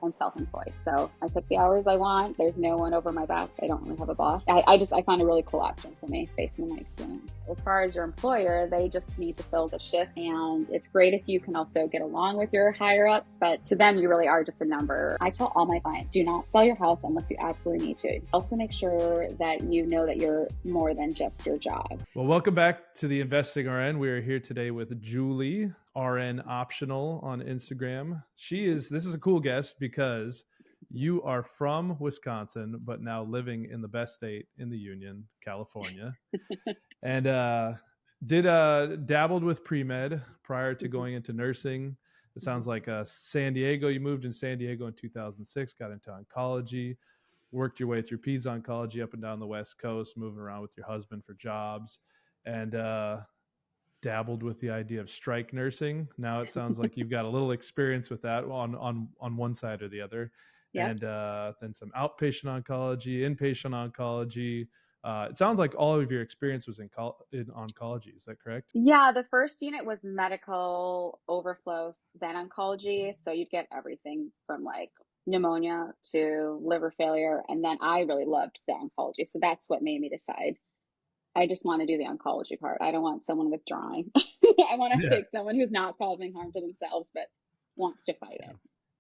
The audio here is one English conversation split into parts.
I'm self-employed. So I pick the hours I want. There's no one over my back. I don't really have a boss. I find a really cool option for me based on my experience. As far as your employer, they just need to fill the shift. And it's great if you can also get along with your higher ups, but to them, you really are just a number. I tell all my clients, do not sell your house unless you absolutely need to. Also make sure that you know that you're more than just your job. Well, welcome back to the Investing RN. We are here today with Julie, RN Optional on Instagram. This is a cool guest because you are from Wisconsin, but now living in the best state in the Union, California. And dabbled with pre-med prior to going into nursing. It sounds like San Diego. You moved in San Diego in 2006, got into oncology, worked your way through peds oncology up and down the West Coast, moving around with your husband for jobs, and dabbled with the idea of strike nursing. Now it sounds like you've got a little experience with that on one side or the other. Yep. And then some outpatient oncology, inpatient oncology. It sounds like all of your experience was in oncology. Is that correct? Yeah, the first unit was medical overflow, then oncology. So you'd get everything from like pneumonia to liver failure. And then I really loved the oncology. So that's what made me decide I just want to do the oncology part. I don't want someone withdrawing. I want to take someone who's not causing harm to themselves, but wants to fight it.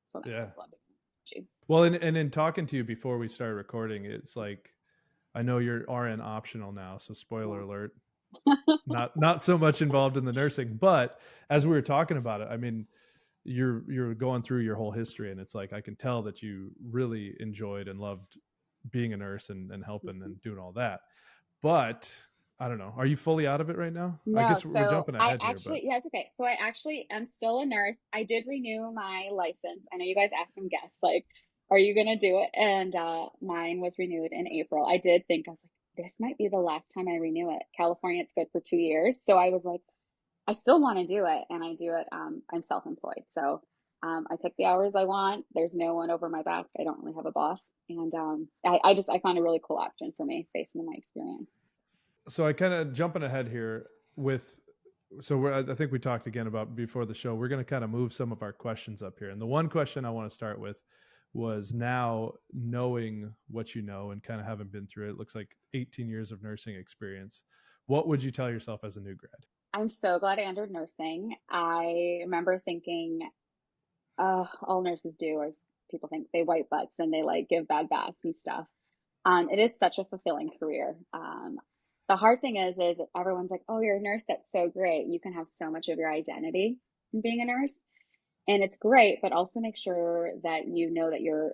So that's what I love the oncology. Well, and in talking to you before we started recording, it's like, I know you're RN optional now, so spoiler alert, not so much involved in the nursing, but as we were talking about it, I mean, you're going through your whole history, and it's like, I can tell that you really enjoyed and loved being a nurse and helping and doing all that. But I don't know. Are you fully out of it right now? No, I guess we're jumping ahead here. But... Yeah, it's okay. So I actually am still a nurse. I did renew my license. I know you guys asked some guests, like, are you going to do it? And mine was renewed in April. I did think, I was like, this might be the last time I renew it. California, it's good for 2 years. So I was like, I still want to do it. And I do it. I'm self-employed. So I pick the hours I want. There's no one over my back. I don't really have a boss. And I found a really cool option for me based on my experience. So I kind of jumping ahead here I think we talked again about before the show, we're going to kind of move some of our questions up here. And the one question I want to start with was, now knowing what you know and kind of having been through it, it looks like 18 years of nursing experience. What would you tell yourself as a new grad? I'm so glad I entered nursing. I remember thinking, all nurses do is people think they wipe butts and they like give bad baths and stuff. It is such a fulfilling career. The hard thing is everyone's like, oh, you're a nurse. That's so great. You can have so much of your identity in being a nurse. And it's great, but also make sure that you know that you're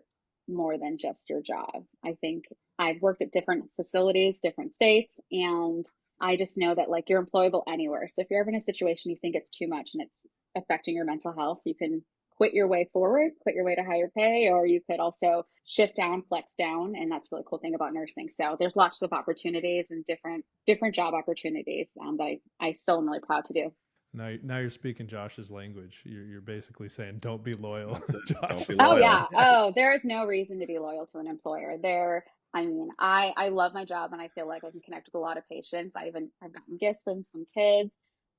more than just your job. I think I've worked at different facilities, different states, and I just know that like you're employable anywhere. So if you're ever in a situation you think it's too much and it's affecting your mental health, you can quit your way forward, quit your way to higher pay, or you could also shift down, flex down. And that's a really cool thing about nursing. So there's lots of opportunities and different job opportunities that I still am really proud to do. Now you're speaking Josh's language. You're basically saying, don't be loyal. Don't be loyal. Oh yeah. Oh, there is no reason to be loyal to an employer. I love my job and I feel like I can connect with a lot of patients. I've gotten gifts from some kids.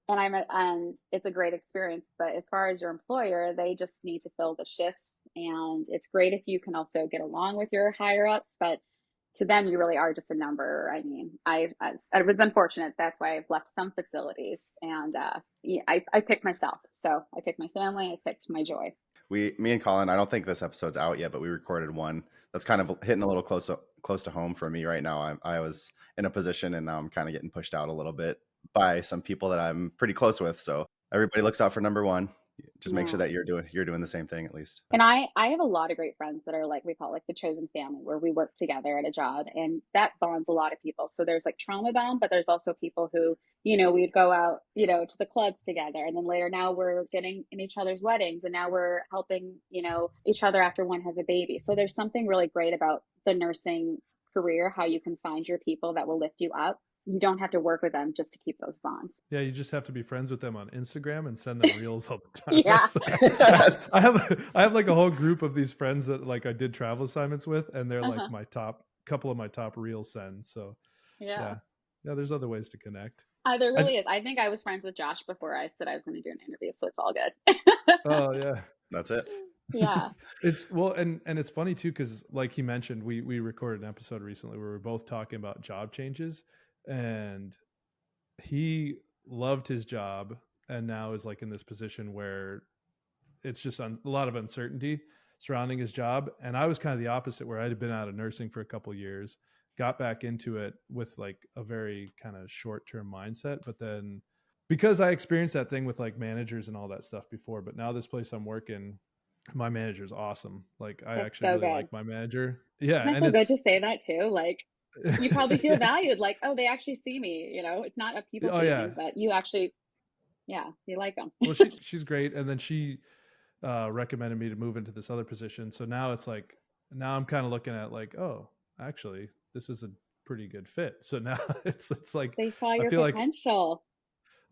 And it's a great experience, but as far as your employer, they just need to fill the shifts, and it's great if you can also get along with your higher ups, but to them, you really are just a number. I mean, I was unfortunate. That's why I've left some facilities, and I picked myself. So I picked my family, I picked my joy. Me and Colin, I don't think this episode's out yet, but we recorded one that's kind of hitting a little close to home for me right now. I was in a position and now I'm kind of getting pushed out a little bit by some people that I'm pretty close with. So everybody looks out for number one. Just make sure that you're doing the same thing at least. And I have a lot of great friends that are like, we call it like the chosen family, where we work together at a job, and that bonds a lot of people. So there's like trauma bond, but there's also people who, we'd go out, to the clubs together. And then later now we're getting in each other's weddings, and now we're helping, each other after one has a baby. So there's something really great about the nursing career, how you can find your people that will lift you up. You don't have to work with them just to keep those bonds. Yeah, you just have to be friends with them on Instagram and send them reels all the time. Yeah. I have like a whole group of these friends that like I did travel assignments with, and they're like my couple of my top reel sends. So yeah, there's other ways to connect. There really is. I think I was friends with Josh before I said I was going to do an interview, so it's all good. Oh yeah, that's it. Yeah. It's well, and it's funny too, because like he mentioned, we recorded an episode recently where we are both talking about job changes, and he loved his job and now is like in this position where it's just a lot of uncertainty surrounding his job. And I was kind of the opposite, where I had been out of nursing for a couple of years, got back into it with like a very kind of short-term mindset, but then because I experienced that thing with like managers and all that stuff before, but now this place I'm working, my manager's awesome. Like I That's actually so really good. like my manager. Yeah, Doesn't that and feel good it's to say that too? Like you probably feel yes. valued, like, oh, they actually see me, it's not a people Oh yeah. pleasing, but you actually, yeah, you like them. Well, she's great, and then she recommended me to move into this other position. So now it's like now I'm kind of looking at like, oh, actually, this is a pretty good fit. So now it's like They saw I your feel like potential.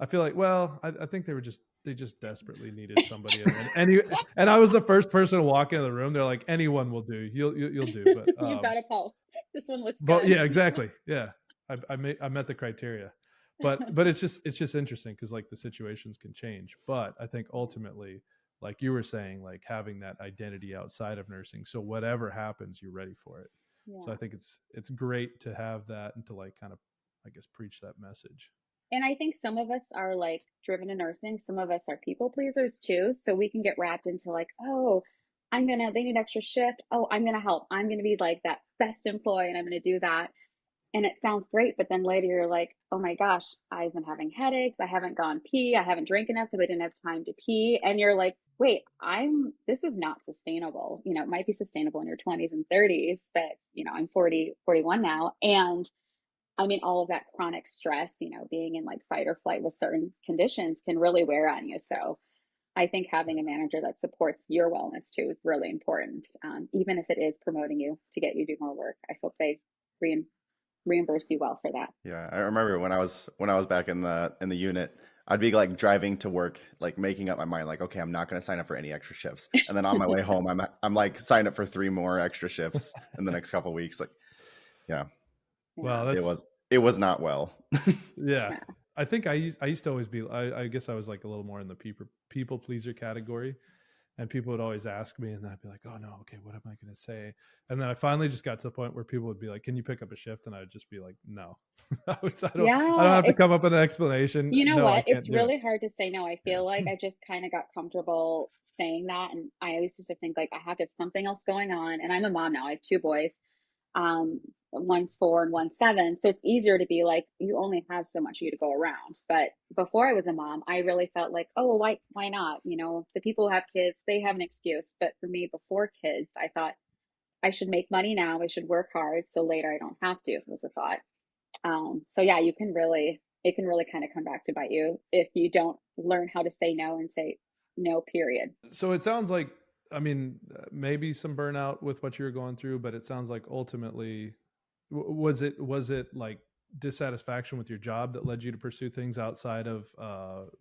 I feel like well, I think they just desperately needed somebody, and I was the first person to walk into the room. They're like, anyone will do. You'll do, You've got a pulse. This one looks but good. yeah, exactly. Yeah, I met the criteria, but it's just interesting because like the situations can change. But I think ultimately, like you were saying, like having that identity outside of nursing, so whatever happens, you're ready for it. So I Yeah. think it's great to have that and to like kind of I guess preach that message. And I think some of us are like driven to nursing. Some of us are people pleasers too. So we can get wrapped into like, oh, they need extra shift. Oh, I'm going to help. I'm going to be like that best employee and I'm going to do that. And it sounds great. But then later you're like, oh my gosh, I've been having headaches. I haven't gone pee. I haven't drank enough because I didn't have time to pee. And you're like, wait, this is not sustainable. It might be sustainable in your 20s and 30s, but I'm 40, 41 now. And I mean, all of that chronic stress, being in like fight or flight with certain conditions can really wear on you. So I think having a manager that supports your wellness too is really important. Even if it is promoting you to get you to do more work, I hope they re- reimburse you well for that. Yeah, I remember when I was back in the unit, I'd be like driving to work, like making up my mind, like, okay, I'm not going to sign up for any extra shifts. And then on my way home, I'm like signed up for 3 more extra shifts in the next couple of weeks. Like, yeah, Yeah. Well, it that's was it was not well. yeah. Yeah. I think I used to always be I guess I was like a little more in the people pleaser category, and people would always ask me, and then I'd be like, oh no, okay, what am I going to say? And then I finally just got to the point where people would be like, can you pick up a shift? And I would just be like, no. I don't Yeah. have to come up with an explanation. You know No, I what? It's can't do it. really hard to say no. I feel like Yeah. I just kind of got comfortable saying that. And I always used to think like I have to have something else going on. And I'm a mom now. I have two boys. One's 4 and one's 7. So it's easier to be like, you only have so much of you to go around. But before I was a mom, I really felt like, oh, well, why not? The people who have kids, they have an excuse. But for me, before kids, I thought I should make money now. I should work hard. So later I don't have to, was a thought. So yeah, it can really kind of come back to bite you if you don't learn how to say no and say no, period. So it sounds like, I mean, maybe some burnout with what you were going through, but it sounds like ultimately, was it like dissatisfaction with your job that led you to pursue things outside of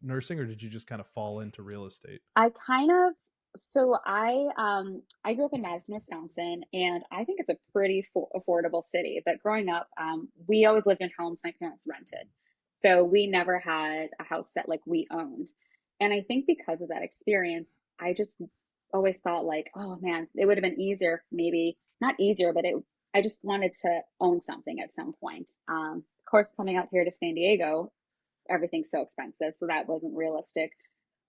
nursing, or did you just kind of fall into real estate? I kind of so I grew up in Madison, Wisconsin, and I think it's a pretty affordable city. But growing up, we always lived in homes my parents rented, so we never had a house that like we owned. And I think because of that experience, I just always thought like, oh man, it would have been easier, maybe not easier, but it. I just wanted to own something at some point. Of course, coming out here to San Diego, everything's so expensive, so that wasn't realistic.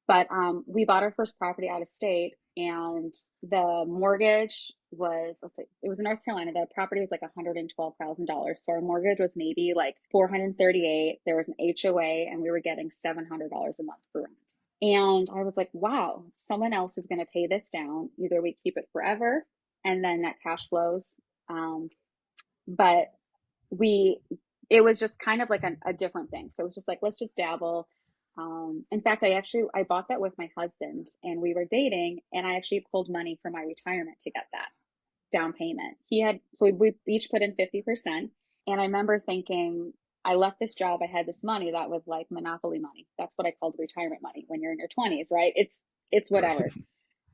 But we bought our first property out of state, and the mortgage was, let's see, it was in North Carolina. The property was like $112,000. So our mortgage was maybe like 438. There was an HOA, and we were getting $700 a month for rent. And I was like, wow, someone else is going to pay this down. Either we keep it forever, and then that cash flows. Um, but we it was just kind of like a different thing. So it was just like, let's just dabble. In fact, I bought that with my husband, and we were dating, and I actually pulled money for my retirement to get that down payment. We each put in 50%. And I remember thinking, I left this job, I had this money that was like monopoly money. That's what I called retirement money when you're in your 20s, right? It's Right. whatever.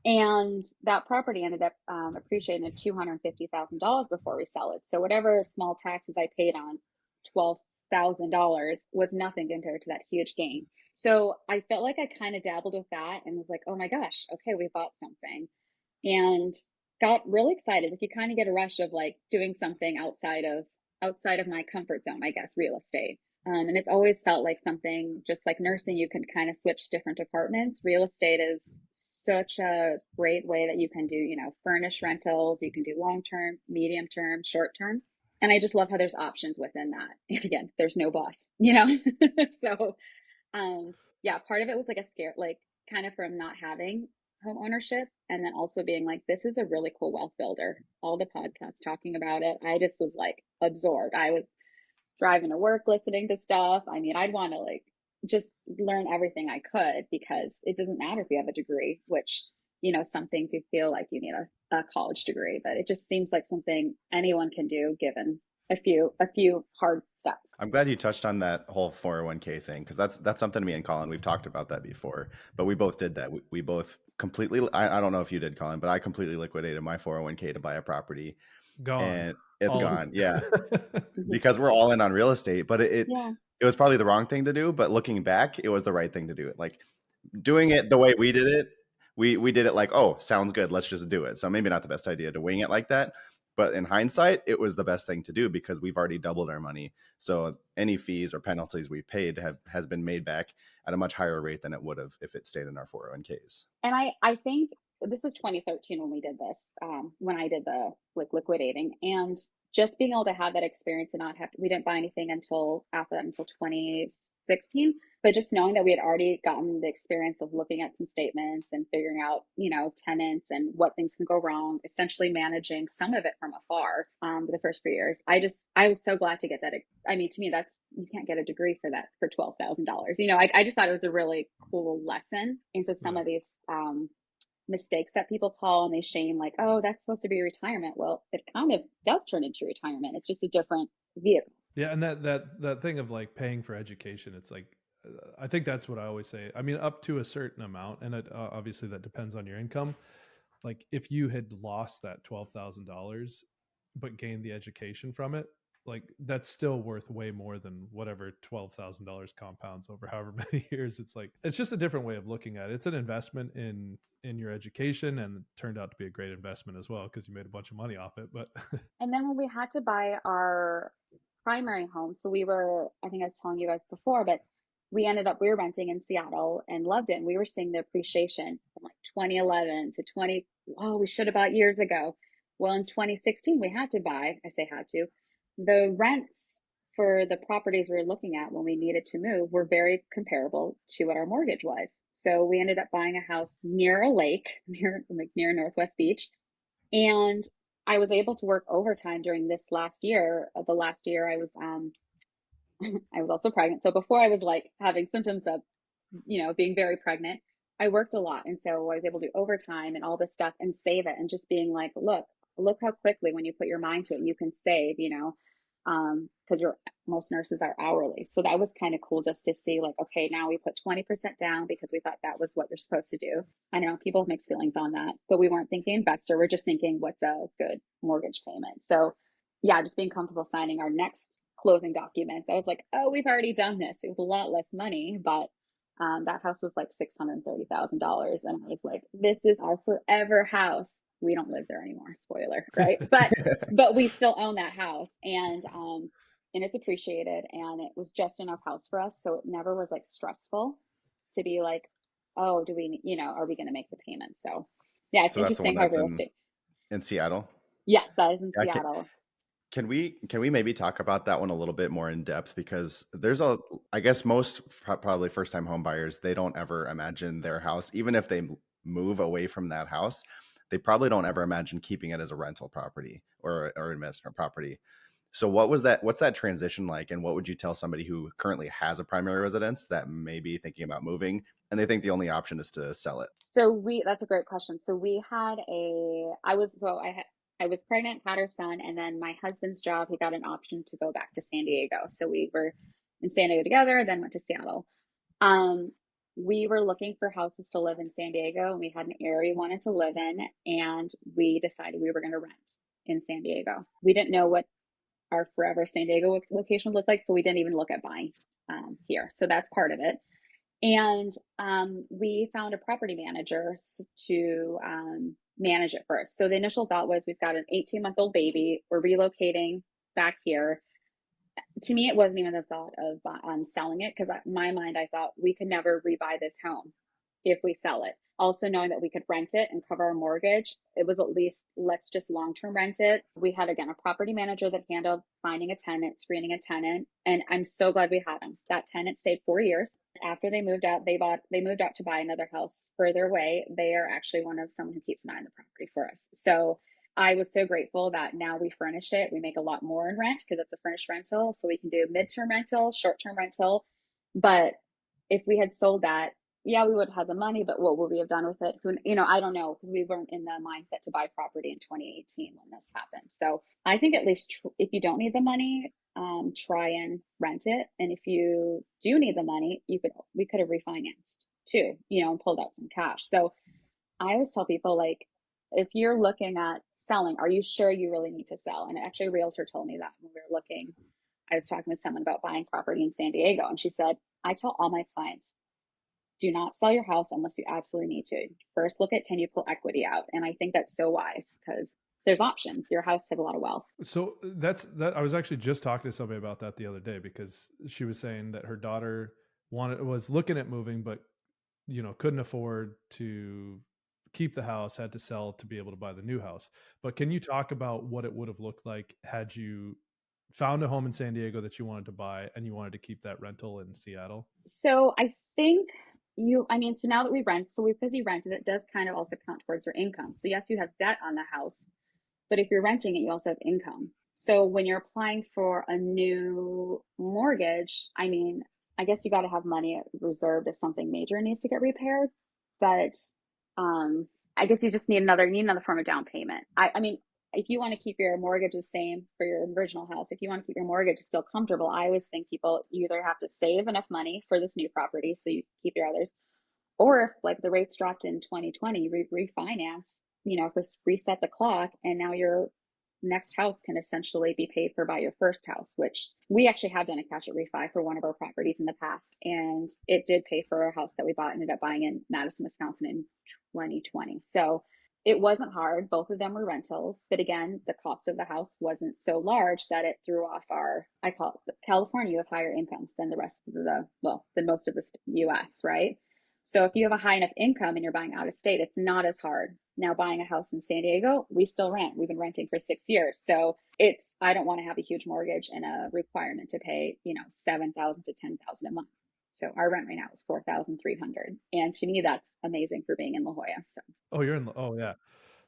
And that property ended up appreciating at $250,000 before we sell it. So whatever small taxes I paid on $12,000 was nothing compared to that huge gain. So I felt like I kind of dabbled with that and was like, oh my gosh, okay, we bought something. and got really excited. Like you kind of get a rush of like doing something outside of my comfort zone, I guess, real estate. And it's always felt like something just like nursing, you can kind of switch different departments. Real estate is such a great way that you can do, furnish rentals, you can do long term, medium term, short term. And I just love how there's options within that. And again, there's no boss, so yeah, part of it was like a scare, like kind of from not having home ownership, and then also being like, this is a really cool wealth builder. All the podcasts talking about it, I just was like absorbed. I was driving to work listening to stuff. I mean, I'd want to like just learn everything I could, because it doesn't matter if you have a degree, which, some things you feel like you need a college degree, but it just seems like something anyone can do given a few hard steps. I'm glad you touched on that whole 401k thing, because that's something me and Colin, we've talked about that before, but we both did that. We both completely, I don't know if you did, Colin, but I completely liquidated my 401k to buy a property, Gone. and it's All gone. Yeah. Mhm. Because we're all in on real estate, but Yeah. it was probably the wrong thing to do, but looking back, it was the right thing to do it. Like doing it the way we did it, we did it like, oh, sounds good, let's just do it. So maybe not the best idea to wing it like that, but in hindsight, it was the best thing to do because we've already doubled our money. So any fees or penalties we paid has been made back at a much higher rate than it would have if it stayed in our 401ks. And I think this was 2013 when we did this, when I did the like liquidating, and just being able to have that experience and not have we didn't buy anything until after that, until 2016. But just knowing that we had already gotten the experience of looking at some statements and figuring out, tenants and what things can go wrong, essentially managing some of it from afar, for the first 3 years. I was so glad to get that. I mean, to me, that's, you can't get a degree for that for $12,000. I just thought it was a really cool lesson. And so some Right. of these, mistakes that people call and they shame, like, oh, that's supposed to be retirement. Well, it kind of does turn into retirement. It's just a different vehicle. Yeah, and that thing of like paying for education, it's like I think that's what I always say. I mean, up to a certain amount, and obviously that depends on your income. Like if you had lost that $12,000 but gained the education from it, like that's still worth way more than whatever $12,000 compounds over however many years. It's like it's just a different way of looking at it. It's an investment in your education, and it turned out to be a great investment as well because you made a bunch of money off it. But And then when we had to buy our primary home, so I think I was telling you guys before, but we were renting in Seattle and loved it. And we were seeing the appreciation from like 2011 to we should have bought years ago. Well, in 2016, we had to buy, I say had to, the rents for the properties we were looking at when we needed to move were very comparable to what our mortgage was. So we ended up buying a house near a lake, near Northwest Beach. And I was able to work overtime during this last year. The last year I was I was also pregnant. So before I was like having symptoms of, being very pregnant, I worked a lot. And so I was able to do overtime and all this stuff and save it, and just being like, look how quickly when you put your mind to it, you can save, because most nurses are hourly. So that was kind of cool just to see like, okay, now we put 20% down because we thought that was what you're supposed to do. I know people have mixed feelings on that, but we weren't thinking investor. We're just thinking what's a good mortgage payment. So yeah, just being comfortable signing our next closing documents. I was like, oh, we've already done this. It was a lot less money, but that house was like $630,000. And I was like, this is our forever house. We don't live there anymore. Spoiler, right? But we still own that house, and it's appreciated, and it was just enough house for us. So it never was like stressful to be like, oh, do we, are we going to make the payment? So yeah, it's So that's the one interesting how that's real estate. in Seattle. Yes, that is in Yeah, Seattle. can we maybe talk about that one a little bit more in depth, because I guess most probably first time home buyers, they don't ever imagine their house, even if they move away from that house, they probably don't ever imagine keeping it as a rental property or investment property. So what's that transition like, and what would you tell somebody who currently has a primary residence that may be thinking about moving and they think the only option is to sell it? That's a great question. So we had I was pregnant, had our son, and then my husband's job, he got an option to go back to San Diego. So we were in San Diego together, then went to Seattle. Um, we were looking for houses to live in San Diego, and we had an area we wanted to live in, and we decided we were going to rent in San Diego. We didn't know what our forever San Diego location looked like, so we didn't even look at buying here. So that's part of it. And we found a property manager to manage it first. So the initial thought was, we've got an 18-month-old baby, we're relocating back here. To me, it wasn't even the thought of selling it, because in my mind, I thought we could never rebuy this home if we sell it. Also, knowing that we could rent it and cover our mortgage, it was at least, let's just long-term rent it. We had, again, a property manager that handled finding a tenant, screening a tenant, and I'm so glad we had him. That tenant stayed 4 years. After they moved out, they moved out to buy another house further away. They are actually someone who keeps an eye on the property for us. So I was so grateful that now we furnish it. We make a lot more in rent because it's a furnished rental. So we can do mid-term rental, short-term rental. But if we had sold that, yeah, we would have had the money, but what would we have done with it? I don't know, because we weren't in the mindset to buy property in 2018 when this happened. So I think at least if you don't need the money, try and rent it. And if you do need the money, we could have refinanced too, and pulled out some cash. So I always tell people, like, if you're looking at selling, are you sure you really need to sell? And actually, a realtor told me that when we were looking. I was talking with someone about buying property in San Diego, and she said, I tell all my clients, do not sell your house unless you absolutely need to. First, look at, can you pull equity out? And I think that's so wise, because there's options. Your house has a lot of wealth. So that I was actually just talking to somebody about that the other day, because she was saying that her daughter was looking at moving, but couldn't afford to keep the house, had to sell to be able to buy the new house. But can you talk about what it would have looked like had you found a home in San Diego that you wanted to buy and you wanted to keep that rental in Seattle? So I think so now that we rent, because you rented, it does kind of also count towards your income. So yes, you have debt on the house, but if you're renting it, you also have income. So when you're applying for a new mortgage, I guess you got to have money reserved if something major needs to get repaired. But I guess you just need another form of down payment. If you want to keep your mortgage the same for your original house, if you want to keep your mortgage still comfortable, I always think people, you either have to save enough money for this new property so you keep your others, or if like the rates dropped in 2020, you refinance, reset the clock, and now your next house can essentially be paid for by your first house, which we actually have done a cash out refi for one of our properties in the past. And it did pay for a house that we ended up buying in Madison, Wisconsin in 2020. So it wasn't hard. Both of them were rentals. But again, the cost of the house wasn't so large that it threw off I call it California, you have higher incomes than the rest of than most of the US, right? So if you have a high enough income and you're buying out of state, it's not as hard. Now buying a house in San Diego, we still rent. We've been renting for 6 years. So I don't want to have a huge mortgage and a requirement to pay, $7,000 to $10,000 a month. So our rent right now is $4,300. And to me, that's amazing for being in La Jolla. So. Oh, oh yeah.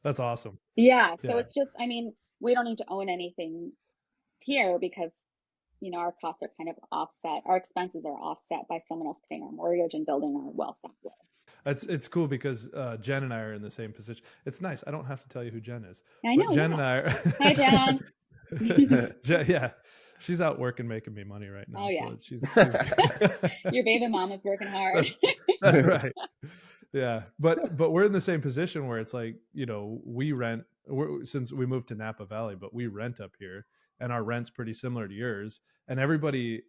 That's awesome. Yeah. So it's just, we don't need to own anything here because, our costs are kind of offset. Our expenses are offset by someone else paying our mortgage and building our wealth that way. It's cool because Jen and I are in the same position. It's nice. I don't have to tell you who Jen is. I know. Jen and I are. Hi, Jen. Yeah. She's out working, making me money right now. Oh, yeah. So she's Your baby mama's working hard. That's right. Yeah. But we're in the same position where it's like, we rent, since we moved to Napa Valley, but we rent up here and our rent's pretty similar to yours. And everybody's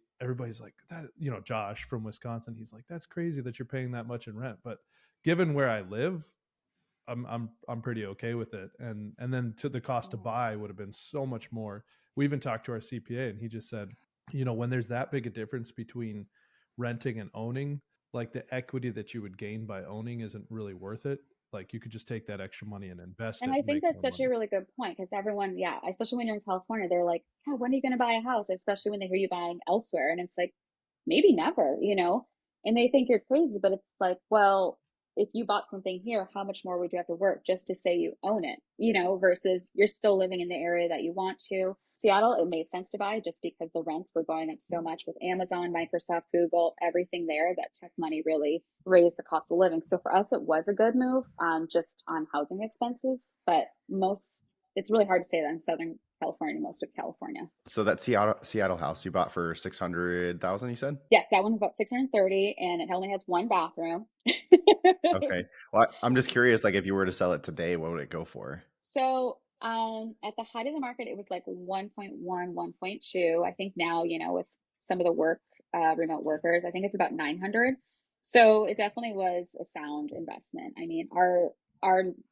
like that, Josh from Wisconsin, he's like, that's crazy that you're paying that much in rent. But given where I live, I'm pretty okay with it. And then to the cost to buy would have been so much more. We even talked to our CPA and he just said, when there's that big a difference between renting and owning, like the equity that you would gain by owning isn't really worth it. Like you could just take that extra money and invest and it. I think that's such a really good point, because everyone, especially when you're in California, they're like, oh, when are you going to buy a house? Especially when they hear you buying elsewhere. And it's like, maybe never, and they think you're crazy, but it's like, well, if you bought something here, how much more would you have to work just to say you own it, versus you're still living in the area that you want to. Seattle, it made sense to buy just because the rents were going up so much with Amazon, Microsoft, Google, everything there, that tech money really raised the cost of living. So for us, it was a good move, just on housing expenses, but it's really hard to say that in Southern California, most of California. So that Seattle house you bought for $600,000, you said? Yes, that one's about 630, and it only has one bathroom. Okay. Well, I'm just curious, like if you were to sell it today, what would it go for? So at the height of the market, it was like 1.1, 1.2. I think now, with some of the remote workers, I think it's about 900. So it definitely was a sound investment.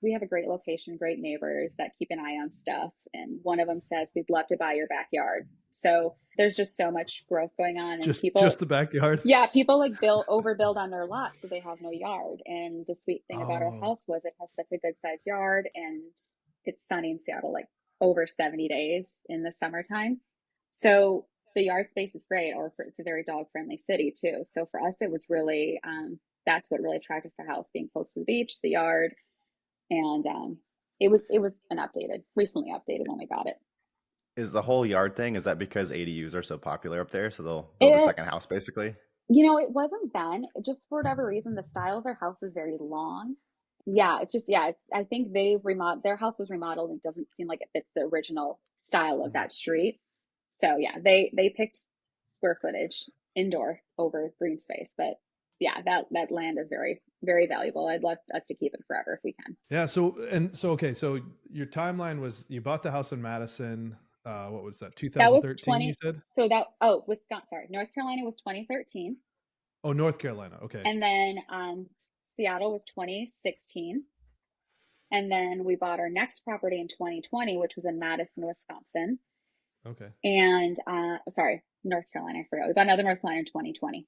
we have a great location, great neighbors that keep an eye on stuff. And one of them says, we'd love to buy your backyard. So there's just so much growth going on, and Just the backyard. yeah, people like overbuild on their lot, so they have no yard. And the sweet thing about our Oh, house was it has such a good sized yard, and it's sunny in Seattle, like over 70 days in the summertime. So the yard space is great, it's a very dog friendly city too. So for us, it was really, that's what really attracted us to the house, being close to the beach, the yard, and it was recently updated when we got it. Is the whole yard thing, is that because ADUs are so popular up there, so they'll build a It second house basically? It wasn't then. Just for whatever reason, the style of their house was very long. Yeah, it's just yeah. It's I think their house was remodeled, and it doesn't seem like it fits the original style of mhm. that street. So yeah, they picked square footage indoor over green space, but yeah, that land is very very valuable. I'd love us to keep it forever if we can. Yeah. Okay. So your timeline was you bought the house in Madison. What was that? That was 2013, you 20. said? So that oh Wisconsin, sorry, North Carolina was 2013, Oh, North Carolina. Okay. and then Seattle was 2016. And then we bought our next property in 2020, which was in Madison, Wisconsin. Okay. And sorry, North Carolina, I forgot. We bought another North Carolina in 2020.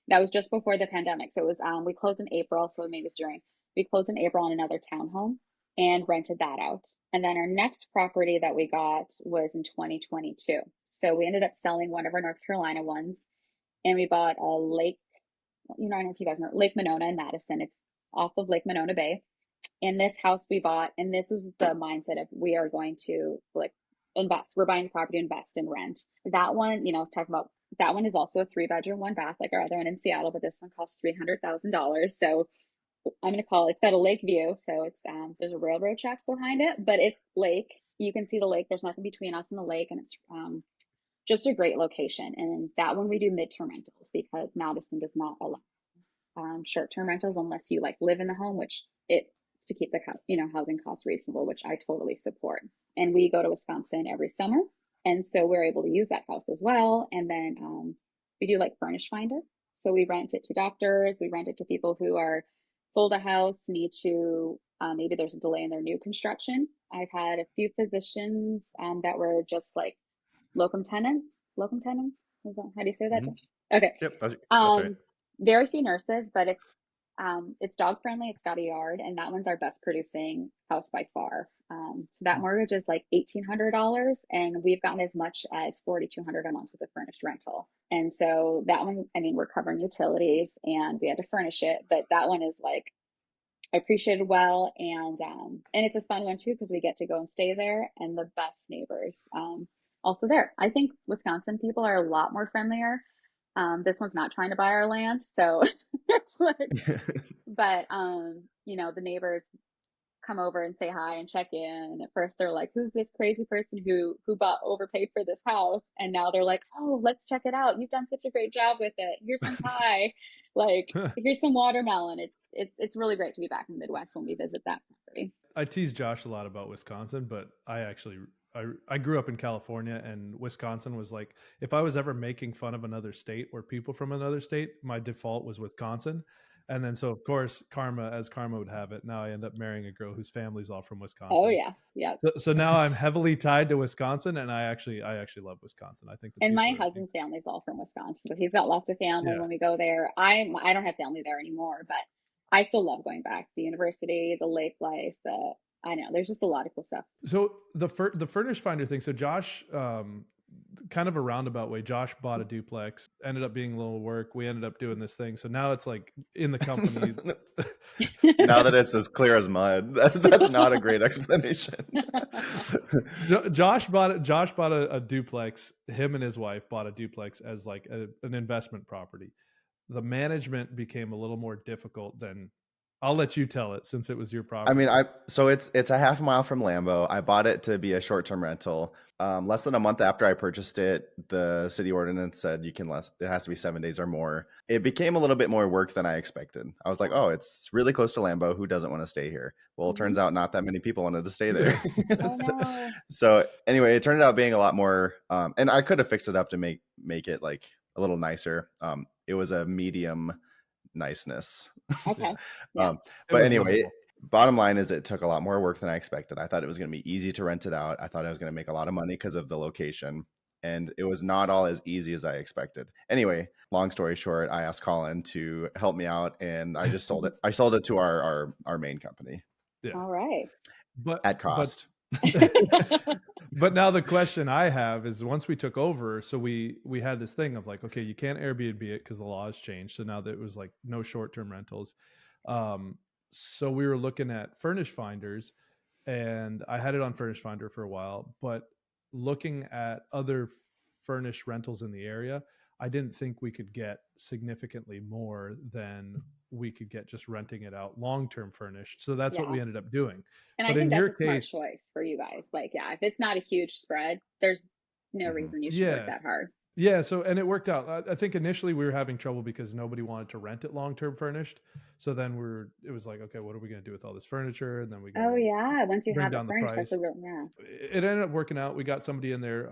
That was just before the pandemic. So it was we closed in April, so maybe it was during. We closed in April on another townhome and rented that out. And then our next property that we got was in 2022. So we ended up selling one of our North Carolina ones, and we bought a lake. I don't know if you guys know Lake Monona in Madison. It's off of Lake Monona Bay. In this house we bought, and this was the mindset of we are going to like invest. We're buying the property, invest, and rent. That one, talking about that one is also a 3 bedroom, 1 bath, like our other one in Seattle, but this one costs $300,000. So I'm gonna call it. It's got a lake view, so it's there's a railroad track behind it, but it's lake. You can see the lake. There's nothing between us and the lake, and it's just a great location. And that one we do midterm rentals because Madison does not allow short-term rentals unless you like live in the home, which it's to keep the housing costs reasonable, which I totally support. And we go to Wisconsin every summer, and so we're able to use that house as well. And then we do like furnish finder, so we rent it to doctors, we rent it to people who are sold a house, need to maybe there's a delay in their new construction. I've had a few physicians that were just like locum tenens. Locum tenens? How do you say that? Mhm. Okay. Yep, that's right. Um, very few nurses, but it's dog friendly. It's got a yard, and that one's our best producing house by far. So that mortgage is like $1,800, and we've gotten as much as $4,200 a month with a furnished rental. And so that one, I mean, we're covering utilities, and we had to furnish it, but that one is like appreciated well, and it's a fun one too because we get to go and stay there, and the best neighbors also there. I think Wisconsin people are a lot more friendlier. This one's not trying to buy our land, so it's like, but the neighbors come over and say hi and check in. And at first they're like, "Who's this crazy person who bought overpaid for this house?" And now they're like, "Oh, let's check it out. You've done such a great job with it. Here's some pie, like here's some watermelon." It's really great to be back in the Midwest when we visit that property. I tease Josh a lot about Wisconsin, but I grew up in California, and Wisconsin was like, if I was ever making fun of another state or people from another state, my default was Wisconsin. And then so of course karma would have it, now I end up marrying a girl whose family's all from Oh Wisconsin. yeah, yeah. So now I'm heavily tied to Wisconsin, and I actually love Wisconsin. I think the And my people are husband's family's all from Wisconsin, so he's got lots of family. yeah. When we go there, I don't have family there anymore, but I still love going back. The university, the lake life, I know there's just a lot of cool stuff. So the furnish finder thing. So Josh, kind of a roundabout way, Josh bought a duplex. Ended up being a little work. We ended up doing this thing. So now it's like in the company. Now that it's as clear as mud, that's not a great explanation. Josh bought a duplex. Him and his wife bought a duplex as like an investment property. The management became a little more difficult than. I'll let you tell it since it was your I property. mean, so it's a half mile from Lambeau. I bought it to be a short-term rental. Less than a month after I purchased it, the city ordinance said it has to be 7 days or more. It became a little bit more work than I expected. I was like, oh, it's really close to Lambeau. Who doesn't want to stay here? Well, it turns out not that many people wanted to stay there. Oh no. So anyway, it turned out being a lot more, and I could have fixed it up to make it like a little nicer. It was a medium niceness. Okay. Yeah. Yeah. But was anyway, livable. bottom line is it took a lot more work than I expected. I thought it was going to be easy to rent it out. I thought I was going to make a lot of money because of the location. And it was not all as easy as I expected. Anyway, long story short, I asked Colin to help me out and I just sold it. I sold it to our main company Yeah. All right. at But cost. but now the question I have is, once we took over, so we had this thing of like, okay, you can't Airbnb it because the law has changed. So now that it was like no short-term rentals. So we were looking at Furnish Finders, and I had it on Furnish Finder for a while, but looking at other furnished rentals in the area, I didn't think we could get significantly more than we could get just renting it out long-term furnished. So that's what Yeah. we ended up doing. And I But in think that's your a smart case, choice for you guys. Like, yeah, if it's not a huge spread, there's no Mhm. reason you should work yeah, that hard. yeah. So, and it worked out. I think initially we were having trouble because nobody wanted to rent it long-term furnished. So then it was like, okay, what are we going to do with all this furniture? And then we got Oh to yeah. Once you bring have it down the furnished, that's price. a real, yeah. It ended up working out. We got somebody in there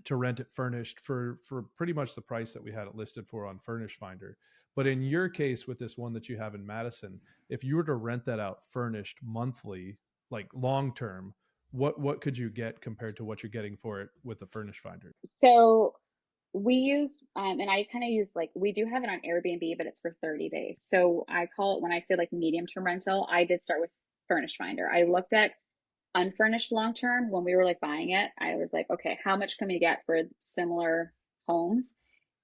to rent it furnished for pretty much the price that we had it listed for on Furnish Finder. But in your case, with this one that you have in Madison, if you were to rent that out furnished monthly, like long term, what could you get compared to what you're getting for it with the Furnish Finder? So we use, and I kind of use like, we do have it on Airbnb, but it's for 30 days. So I call it, when I say like medium term rental, I did start with Furnish Finder. I looked at unfurnished long term when we were like buying it. I was like, okay, how much can we get for similar homes?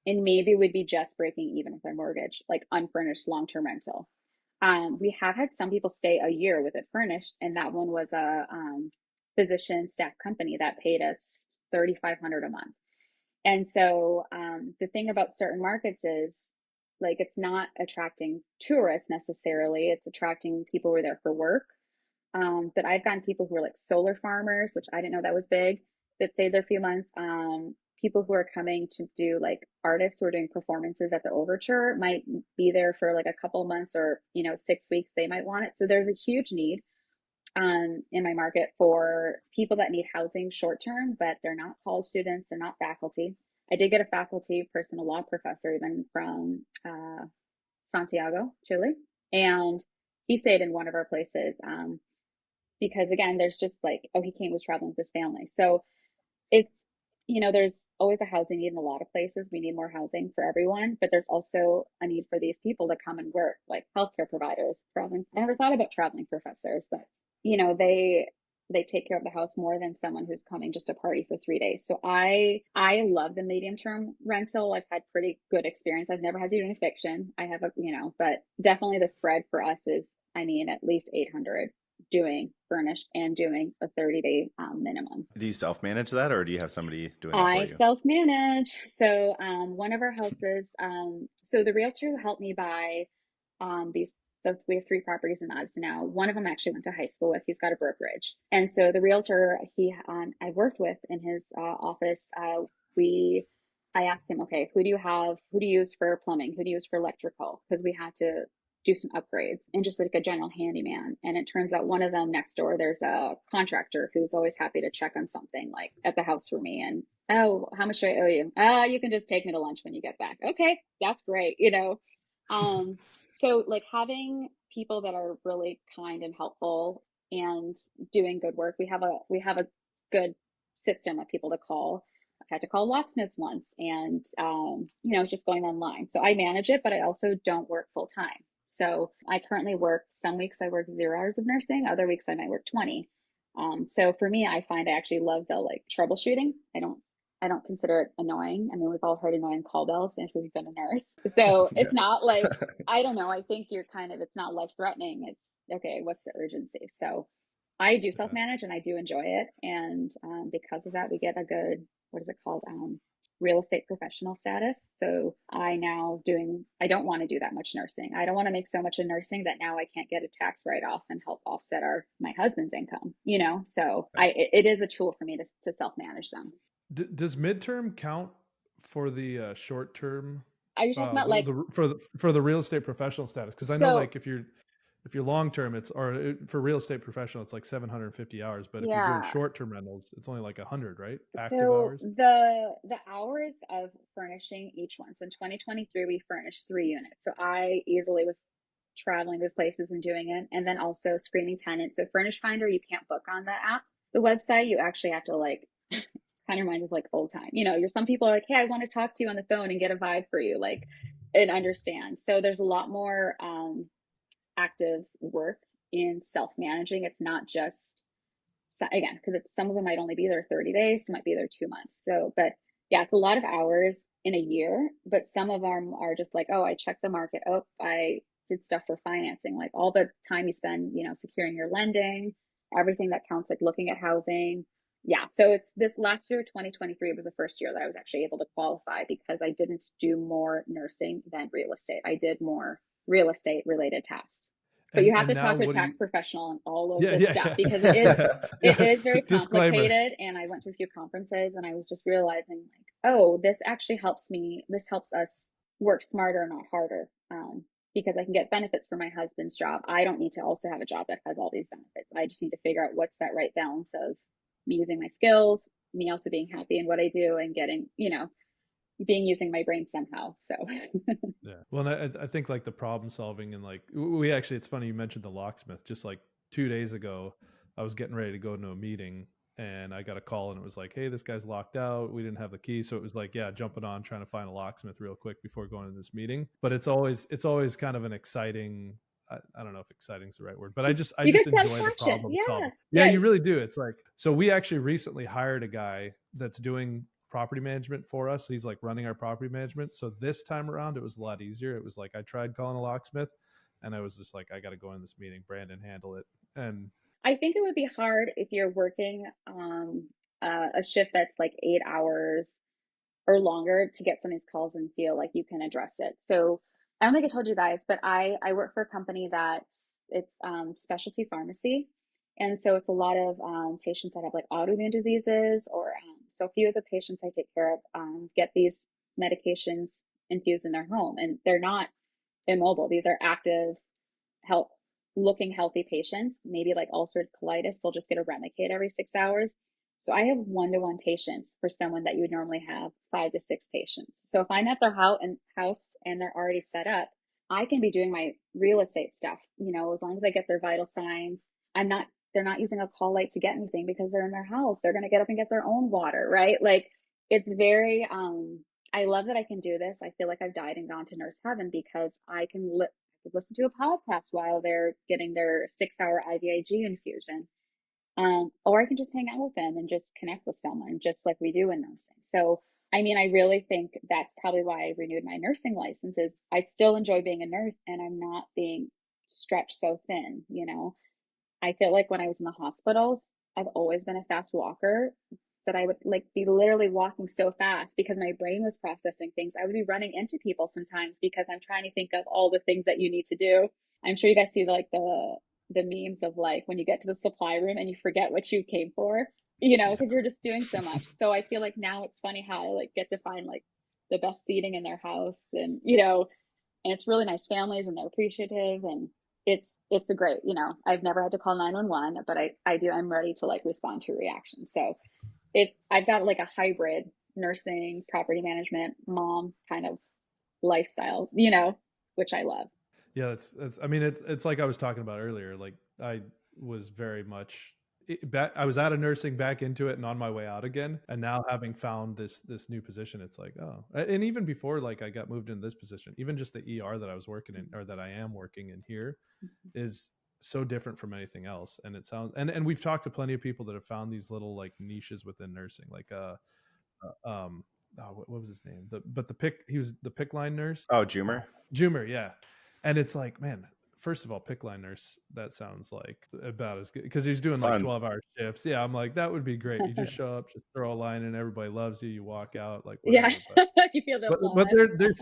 And maybe we'd be just breaking even with our mortgage, like unfurnished long term rental. We have had some people stay a year with it furnished, and that one was a physician staff company that paid us 3,500 a month. And so the thing about certain markets is like it's not attracting tourists necessarily; it's attracting people who are there for work. But I've gotten people who are like solar farmers, which I didn't know that was big, that stayed there a few months. People who are coming to do like artists who are doing performances at the Overture might be there for like a couple months or, 6 weeks. They might want it. So there's a huge need in my market for people that need housing short term, but they're not college students, they're not faculty. I did get a faculty personal law professor even from Santiago, Chile, and he stayed in one of our places. Because again, there's just like, oh, he came, was traveling with his family. So it's, there's always a housing need in a lot of places. We need more housing for everyone, but there's also a need for these people to come and work, like healthcare providers, traveling. I never thought about traveling professors, but they take care of the house more than someone who's coming just to party for 3 days. So I love the medium term rental. I've had pretty good experience. I've never had to do an eviction. I have but definitely the spread for us is, I mean, at least 800 doing furnished and doing a 30-day minimum. Do you self-manage that or do you have somebody doing that for I you? self-manage. So one of our houses, so the realtor who helped me buy we have 3 properties in Madison now. One of them actually went to high school with. He's got a brokerage, and so the realtor I've worked with in his office, we I asked him, okay, who do you have? Who do you use for plumbing? Who do you use for electrical? Because we had to do some upgrades and just like a general handyman. And it turns out one of them next door, there's a contractor who's always happy to check on something like at the house for me. And oh, how much do I owe you? You can just take me to lunch when you get back. Okay, that's great. Um, so like having people that are really kind and helpful and doing good work. We have a good system of people to call. I've had to call locksmiths once and just going online. So I manage it, but I also don't work full time. So I currently work, some weeks I work 0 hours of nursing, other weeks I might work 20. So for me, I find I actually love the like troubleshooting. I don't consider it annoying. I mean, we've all heard annoying call bells if we've been a nurse. So Yeah. it's not like, I don't know. I think it's not life threatening. It's okay. What's the urgency? So I do self Yeah. manage and I do enjoy it. And because of that, we get a good, what is it called? Real estate professional status. So I don't want to do that much nursing. I don't want to make so much of nursing that now I can't get a tax write off and help offset my husband's income. So it is a tool for me to self manage them. Does midterm count for the short term, Are you talking about like, for the real estate professional status? Because I know so like if you're long term, for real estate professional, it's like 750 hours. But if you're doing yeah. short term rentals, it's only like 100, right? Active So hours. the hours of furnishing each one. So in 2023, we furnished 3 units. So I easily was traveling those places and doing it. And then also screening tenants. So Furnish Finder, you can't book on the app, the website. You actually have to like, it's kind of reminds me of like old time. You know, you're some people are like, hey, I want to talk to you on the phone and get a vibe for you, like, and understand. So there's a lot more active work in self-managing. It's not just, again, because it's some of them might only be there 30 days, some might be there 2 months. So, but yeah, it's a lot of hours in a year, but some of them are just like, oh, I checked the market. Oh, I did stuff for financing, like all the time you spend, you know, securing your lending, everything that counts, like looking at housing. Yeah. So it's this last year, 2023 was the first year that I was actually able to qualify because I didn't do more nursing than real estate. I did more real estate related tasks. But you have And to now talk to a what do you? tax professional on all of Yeah, this yeah, stuff because yeah, it yeah. is very Disclaimer. complicated. And I went to a few conferences and I was just realizing like, oh, this actually helps me. This helps us work smarter, not harder. Because I can get benefits for my husband's job. I don't need to also have a job that has all these benefits. I just need to figure out what's that right balance of me using my skills, me also being happy in what I do and getting, you know, being using my brain somehow. So Yeah. Well, and I think like the problem solving and like we actually, it's funny you mentioned the locksmith. Just like 2 days ago, I was getting ready to go into a meeting and I got a call and it was like, hey, this guy's locked out. We didn't have the key. So it was like, yeah, jumping on trying to find a locksmith real quick before going to this meeting. But it's always kind of an exciting, I don't know if exciting is the right word, but I you just get enjoy the satisfaction. problem Yeah. solving. Yeah, Yeah. you really do. It's like, so we actually recently hired a guy that's doing property management for us. He's like running our property management. So this time around, it was a lot easier. It was like I tried calling a locksmith, and I was just like, I got to go in this meeting. Brandon, handle it. And I think it would be hard if you're working a shift that's like 8 hours or longer to get some of these calls and feel like you can address it. So I don't think I told you guys, but I work for a company that's it's specialty pharmacy, and so it's a lot of patients that have like autoimmune diseases, or so a few of the patients I take care of get these medications infused in their home, and they're not immobile. These are active, health looking healthy patients, maybe like ulcerative colitis, they'll just get a Remicade every 6 hours. So I have one-to-one patients for someone that you would normally have 5 to 6 patients. So if I'm at their house and they're already set up, I can be doing my real estate stuff, you know, as long as I get their vital signs. They're not using a call light to get anything because they're in their house. They're going to get up and get their own water, right? Like it's very, I love that I can do this. I feel like I've died and gone to nurse heaven because I can listen to a podcast while they're getting their 6 hour IVIG infusion. Or I can just hang out with them and just connect with someone, just like we do in nursing. So, I mean, I really think that's probably why I renewed my nursing license is I still enjoy being a nurse and I'm not being stretched so thin, you know? I feel like when I was in the hospitals, I've always been a fast walker, but I would like be literally walking so fast because my brain was processing things. I would be running into people sometimes because I'm trying to think of all the things that you need to do. I'm sure you guys see like the memes of like when you get to the supply room and you forget what you came for, you know, yeah, because you're just doing so much. So I feel like now it's funny how I like get to find like the best seating in their house and you know, and it's really nice families and they're appreciative and it's a great, you know, I've never had to call 911, but I'm ready to like respond to a reaction. So I've got like a hybrid nursing, property management, mom kind of lifestyle, you know, which I love. yeah, that's. I mean, it's like I was talking about earlier. Like I was very much back. I was out of nursing, back into it, and on my way out again. And now having found this new position, it's like oh, and even before like I got moved into this position, even just the ER that I was working in or that I am working in here is so different from anything else. And it sounds and we've talked to plenty of people that have found these little like niches within nursing, like what was his name? He was the pick line nurse. Oh, Jumer. Jumer, yeah. And it's like, man, first of all, pick line nurse, that sounds like about as good because he's doing like Fun. 12-hour shifts. Yeah, I'm like, that would be great. You just show up, just throw a line in, everybody loves you, you walk out, like Yeah. whatever. But You feel the but applause. there's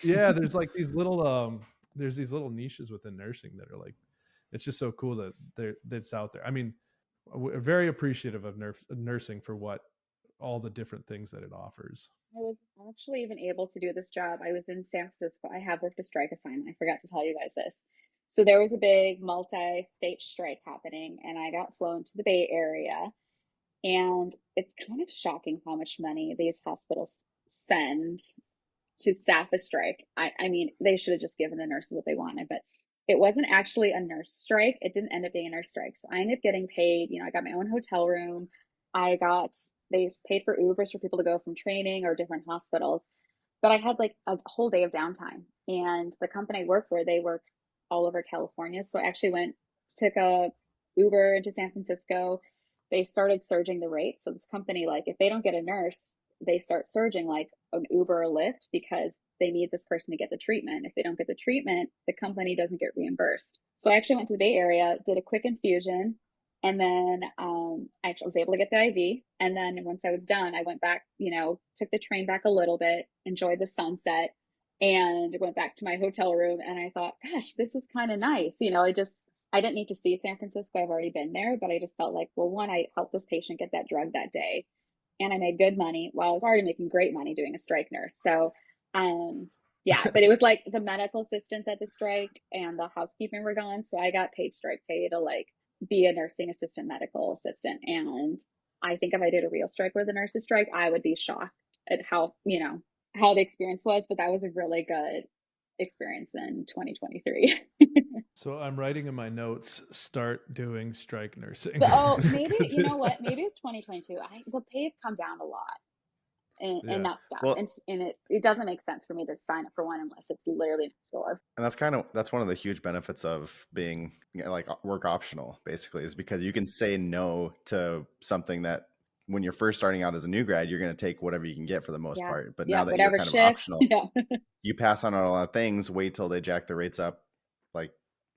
yeah, there's like these little there's these little niches within nursing that are like it's just so cool that that's out there. I mean, we're very appreciative of nursing for what all the different things that it offers. I was actually even able to do this job. I was in San Francisco. I have worked a strike assignment. I forgot to tell you guys this. So there was a big multi-state strike happening, and I got flown to the Bay Area. And it's kind of shocking how much money these hospitals spend to staff a strike. I mean, they should have just given the nurses what they wanted, but it wasn't actually a nurse strike. It didn't end up being a nurse strike. So I ended up getting paid. I got my own hotel room. They paid for Ubers for people to go from training or different hospitals. But I had like a whole day of downtime. And the company I work for, they work all over California. So I actually took a Uber into San Francisco. They started surging the rates. So this company, like, if they don't get a nurse, they start surging like an Uber or Lyft because they need this person to get the treatment. If they don't get the treatment, the company doesn't get reimbursed. So I actually went to the Bay Area, did a quick infusion, and then I was able to get the IV. And then once I was done, I went back, took the train back a little bit, enjoyed the sunset, and went back to my hotel room. And I thought, gosh, this is kind of nice. I didn't need to see San Francisco. I've already been there, but I just felt like, well, one, I helped this patient get that drug that day, and I made good money while I was already making great money doing a strike nurse. So, yeah, but it was like the medical assistants at the strike and the housekeeping were gone. So I got paid strike pay to like be a nursing assistant, medical assistant. And I think if I did a real strike where the nurses strike, I would be shocked at how the experience was. But that was a really good experience in 2023. So I'm writing in my notes, start doing strike nursing. Maybe, you know what? Maybe it's 2022. The pay's come down a lot in that stuff. Well, and it doesn't make sense for me to sign up for one unless it's literally next door. and that's one of the huge benefits of being like work optional, basically, is because you can say no to something that when you're first starting out as a new grad, you're going to take whatever you can get for the most part. But now that you're whatever kind of shift, optional, you pass on a lot of things, wait till they jack the rates up like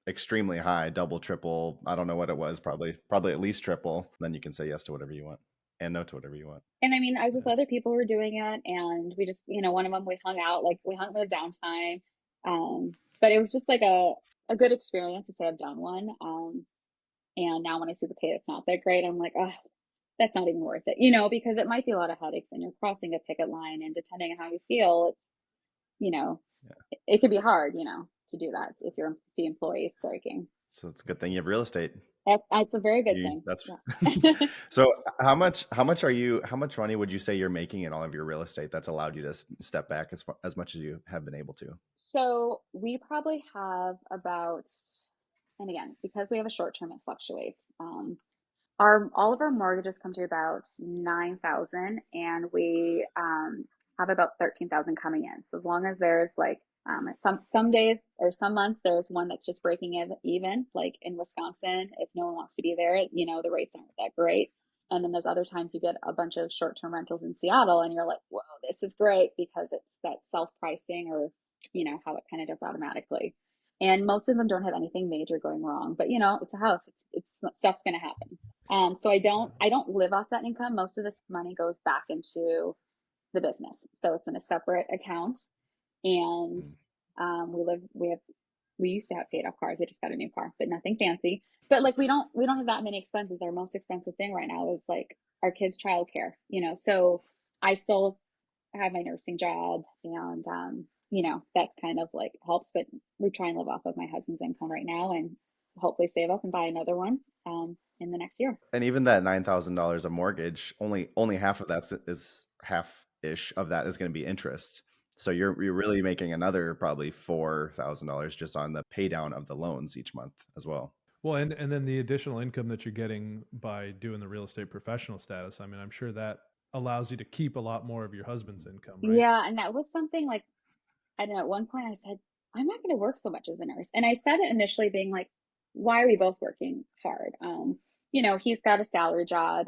extremely high, double, triple. I don't know what it was, probably at least triple. Then you can say yes to whatever you want and no to whatever you want. And I mean, I was with other people who were doing it, and we just, one of them, we hung out, like we hung with downtime. But it was just like a good experience to say I've done one. And now when I see the pay that's not that great, I'm like, oh, that's not even worth it, because it might be a lot of headaches and you're crossing a picket line, and depending on how you feel, it's, it could be hard, to do that if you're see employees striking. So it's a good thing you have real estate. That's a very good thing. Yeah. So how much money would you say you're making in all of your real estate that's allowed you to step back as much as you have been able to? So we probably have about, and again, because we have a short term, it fluctuates. All of our mortgages come to about 9,000, and we have about 13,000 coming in. So as long as there's like some days or some months, there's one that's just breaking even, like in Wisconsin, if no one wants to be there, the rates aren't that great. And then there's other times you get a bunch of short-term rentals in Seattle and you're like, whoa, this is great because it's that self-pricing, or, how it kind of does automatically. And most of them don't have anything major going wrong, but it's a house. It's stuff's going to happen. So I don't live off that income. Most of this money goes back into the business. So it's in a separate account. And we used to have paid off cars. I just got a new car, but nothing fancy. But like we don't have that many expenses. Our most expensive thing right now is like our kids' childcare, so I still have my nursing job, and that's kind of like helps, but we try and live off of my husband's income right now and hopefully save up and buy another one in the next year. And even that $9,000 of mortgage, only half of that is half-ish of that is going to be interest. So you're really making another probably $4,000 just on the pay down of the loans each month as well. Well, and then the additional income that you're getting by doing the real estate professional status, I mean, I'm sure that allows you to keep a lot more of your husband's income, right? Yeah, and that was something like, I don't know, at one point I said, I'm not going to work so much as a nurse. And I said it initially being like, why are we both working hard? He's got a salary job,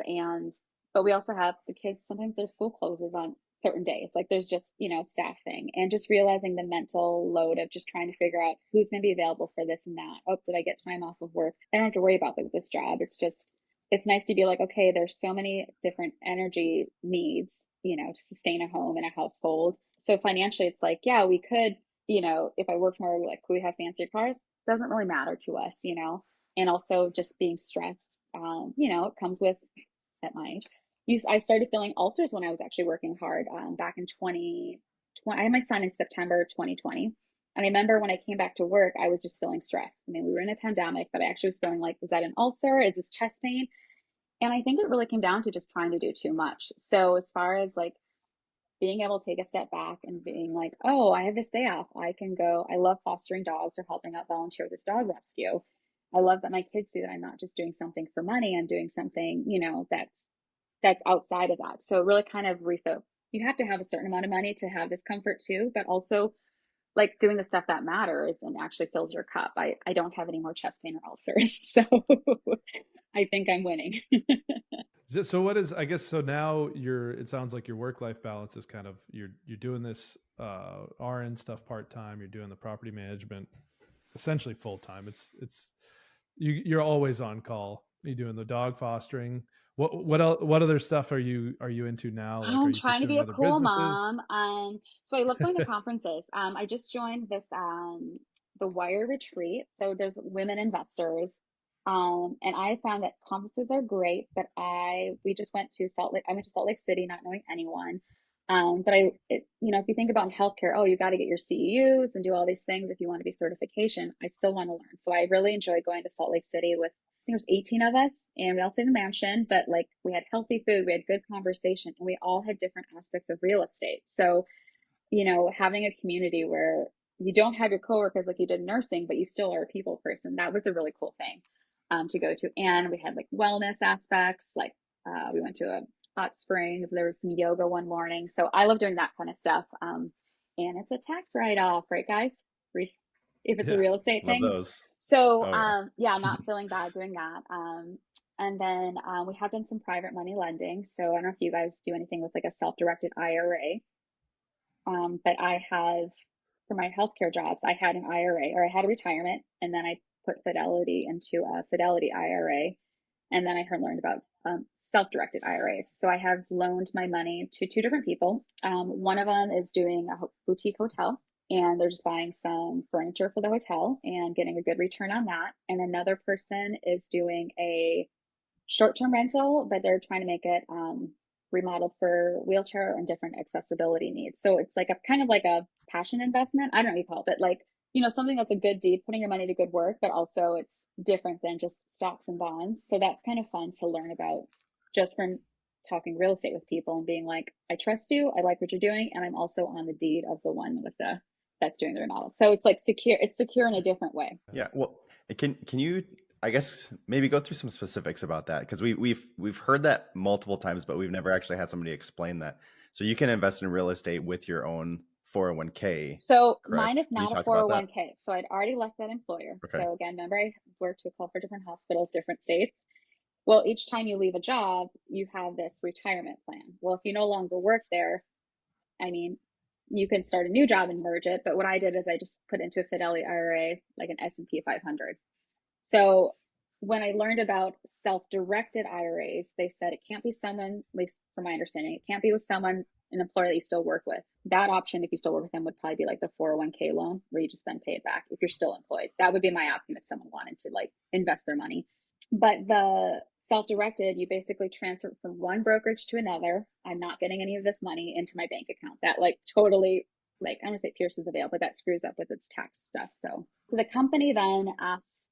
but we also have the kids, sometimes their school closes on certain days. Like there's just, staff thing, and just realizing the mental load of just trying to figure out who's going to be available for this and that. Oh, did I get time off of work? I don't have to worry about that with this job. It's nice to be like, okay, there's so many different energy needs, to sustain a home and a household. So financially, it's like, yeah, we could, if I worked more, like, could we have fancier cars? Doesn't really matter to us, and also just being stressed, it comes with at my age. I started feeling ulcers when I was actually working hard back in 2020. I had my son in September 2020. And I remember when I came back to work, I was just feeling stressed. I mean, we were in a pandemic, but I actually was feeling like, is that an ulcer? Is this chest pain? And I think it really came down to just trying to do too much. So as far as like being able to take a step back and being like, oh, I have this day off. I can go. I love fostering dogs or helping out volunteer with this dog rescue. I love that my kids see that I'm not just doing something for money. I'm doing something, that's outside of that. So it really kind of refill. You have to have a certain amount of money to have this comfort too, but also like doing the stuff that matters and actually fills your cup. I don't have any more chest pain or ulcers. So I think I'm winning. So what is, I guess, so now it sounds like your work-life balance is kind of, you're doing this RN stuff part-time, you're doing the property management essentially full-time. You're always on call. You're doing the dog fostering. What other stuff are you into now? Like, are I'm you trying to be pursuing a other cool businesses? mom. So I love going to conferences. I just joined this the Wire Retreat. So there's women investors. And I found that conferences are great, but we just went to Salt Lake. I went to Salt Lake City, not knowing anyone. If you think about healthcare, oh, you got to get your CEUs and do all these things if you want to be certification. I still want to learn. So I really enjoyed going to Salt Lake City with, I think there was 18 of us, and we all stayed in a mansion, but like we had healthy food, we had good conversation, and we all had different aspects of real estate. So, having a community where you don't have your coworkers like you did in nursing, but you still are a people person, that was a really cool thing to go to. And we had like wellness aspects, like we went to a hot springs. There was some yoga one morning. So I love doing that kind of stuff. And it's a tax write-off, right, guys? If it's a Yeah. real estate Love things. those. So Oh yeah. yeah, not feeling bad doing that. And then we have done some private money lending. So I don't know if you guys do anything with like a self-directed IRA. But I have, for my healthcare jobs, I had an IRA, or I had a retirement, and then I put Fidelity into a Fidelity IRA. And then I learned about self-directed IRAs. So I have loaned my money to two different people. One of them is doing a boutique hotel, and they're just buying some furniture for the hotel and getting a good return on that. And another person is doing a short-term rental, but they're trying to make it remodeled for wheelchair and different accessibility needs. So it's like a kind of like a passion investment. I don't know what you call it, but like, something that's a good deed, putting your money to good work, but also it's different than just stocks and bonds. So that's kind of fun to learn about just from talking real estate with people and being like, I trust you, I like what you're doing, and I'm also on the deed of the one that's doing the remodel. So it's like it's secure in a different way. Yeah. Well, can you, I guess, maybe go through some specifics about that, because we've heard that multiple times, but we've never actually had somebody explain that. So you can invest in real estate with your own 401k, So mine correct? is Can you not a talk about that? 401k. So I'd already left that employer. Okay. So again, remember I worked with a couple for different hospitals, different states. Well, each time you leave a job, you have this retirement plan. Well, if you no longer work there, I mean, you can start a new job and merge it. But what I did is I just put into a Fidelity IRA, like an S&P 500. So when I learned about self-directed IRAs, they said it can't be someone, at least from my understanding, it can't be with someone, an employer that you still work with. That option, if you still work with them, would probably be like the 401k loan, where you just then pay it back if you're still employed. That would be my option if someone wanted to like invest their money. But the self-directed, you basically transfer from one brokerage to another. I'm not getting any of this money into my bank account. That like totally, like, I'm gonna say pierces the veil, but that screws up with its tax stuff. So the company then asks,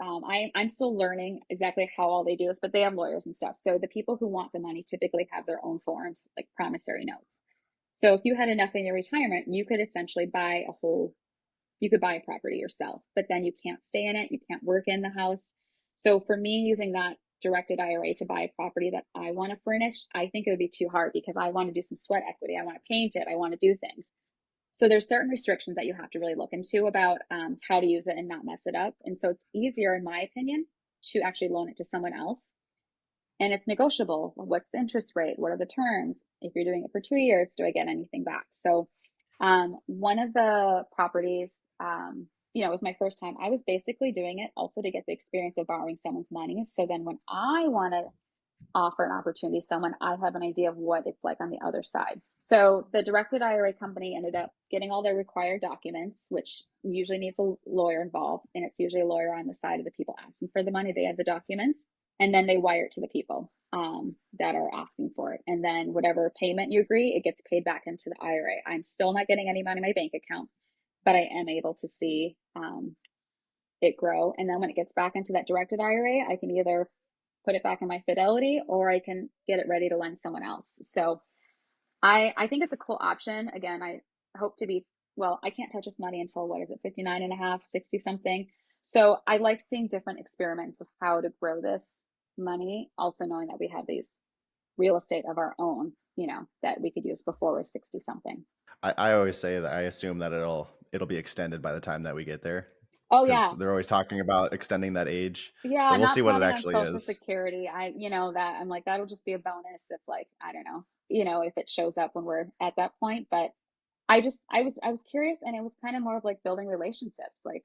I'm still learning exactly how all they do this, but they have lawyers and stuff. So the people who want the money typically have their own forms, like promissory notes. So if you had enough in your retirement, you could essentially you could buy a property yourself, but then you can't stay in it. You can't work in the house. So for me, using that directed IRA to buy a property that I want to furnish, I think it would be too hard because I want to do some sweat equity. I want to paint it. I want to do things. So there's certain restrictions that you have to really look into about how to use it and not mess it up. And so it's easier, in my opinion, to actually loan it to someone else. And it's negotiable. What's the interest rate? What are the terms? If you're doing it for 2 years, do I get anything back? So one of the properties, it was my first time. I was basically doing it also to get the experience of borrowing someone's money. So then when I want to offer an opportunity to someone, I have an idea of what it's like on the other side. So the directed IRA company ended up getting all their required documents, which usually needs a lawyer involved. And it's usually a lawyer on the side of the people asking for the money. They have the documents, and then they wire it to the people that are asking for it. And then whatever payment you agree, it gets paid back into the IRA. I'm still not getting any money in my bank account, but I am able to see it grow. And then when it gets back into that directed IRA, I can either put it back in my Fidelity, or I can get it ready to lend someone else. So I think it's a cool option. Again, I hope to be, well, I can't touch this money until what is it, 59 and a half, 60 something. So I like seeing different experiments of how to grow this money, also knowing that we have these real estate of our own, that we could use before we're 60 something. I always say that I assume that it'll be extended by the time that we get there, Oh because yeah. they're always talking about extending that age. Yeah, So we'll not see what it planning on actually Social is. Security. That I'm like, that'll just be a bonus if like, I don't know, if it shows up when we're at that point. But I was curious, and it was kind of more of like building relationships. Like,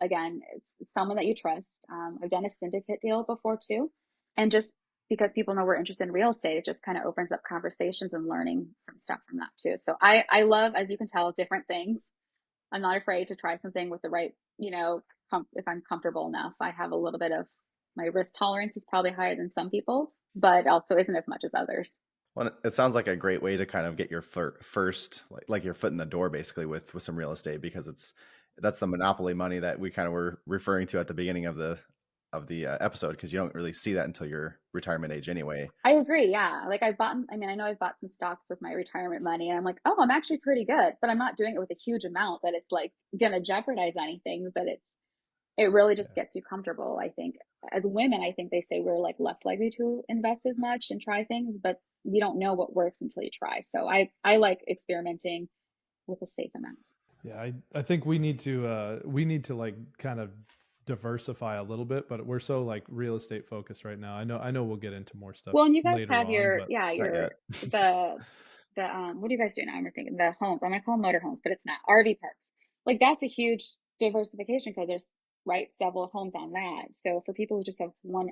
again, it's someone that you trust. I've done a syndicate deal before too. And just because people know we're interested in real estate, it just kind of opens up conversations and learning from stuff from that too. So I love, as you can tell, different things. I'm not afraid to try something with the right, if I'm comfortable enough. I have a little bit of, my risk tolerance is probably higher than some people's, but also isn't as much as others. Well, it sounds like a great way to kind of get your first, like your foot in the door, basically with some real estate, because that's the monopoly money that we kind of were referring to at the beginning of the episode, because you don't really see that until your retirement age anyway. I agree. Yeah. Like I know I've bought some stocks with my retirement money, and I'm like, oh, I'm actually pretty good, but I'm not doing it with a huge amount that it's like going to jeopardize anything, but it really just gets you comfortable. I think as women, I think they say we're like less likely to invest as much and try things, but you don't know what works until you try. So I like experimenting with a safe amount. Yeah, I think we need to like kind of diversify a little bit, but we're so like real estate focused right now. I know we'll get into more stuff Well, and you guys later have on, but the what do you guys do now? I'm thinking the homes. I'm gonna call them motor homes, but it's not RV parks. Like that's a huge diversification because there's several homes on that. So for people who just have one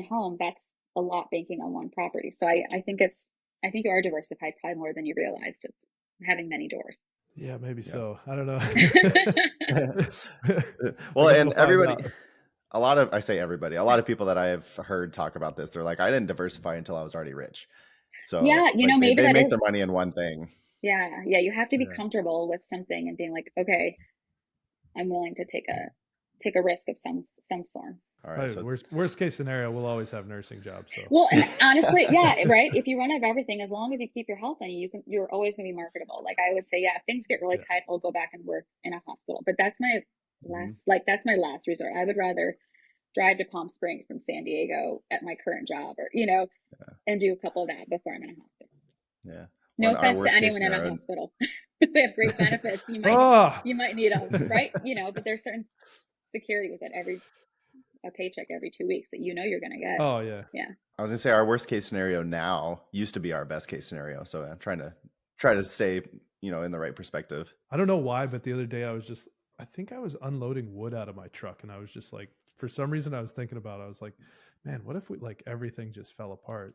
home, that's a lot banking on one property. So I think you are diversified probably more than you realized of having many doors. Yeah, maybe so. I don't know. Well, and everybody, out. a lot of people that I have heard talk about this, they're like, I didn't diversify until I was already rich. So yeah, like maybe they that make is. their money in one thing. Yeah, you have to be comfortable with something and being like, okay, I'm willing to take a risk of some sort. All right. So worst case scenario, we'll always have nursing jobs. So well, and honestly, yeah, right. If you run out of everything, as long as you keep your health and you're always going to be marketable. Like I always say, yeah, if things get really tight, I'll go back and work in a hospital. But that's my that's my last resort. I would rather drive to Palm Springs from San Diego at my current job, or and do a couple of that before I'm in a hospital. Yeah. No offense to anyone in a hospital. They have great benefits. You might need them, right? But there's certain security with it. A paycheck every 2 weeks that you're going to get. Oh yeah. Yeah. I was gonna say our worst case scenario now used to be our best case scenario. So I'm trying to stay, in the right perspective. I don't know why, but the other day I think I was unloading wood out of my truck, and I was just like, for some reason I was thinking about it. I was like, man, what if everything just fell apart?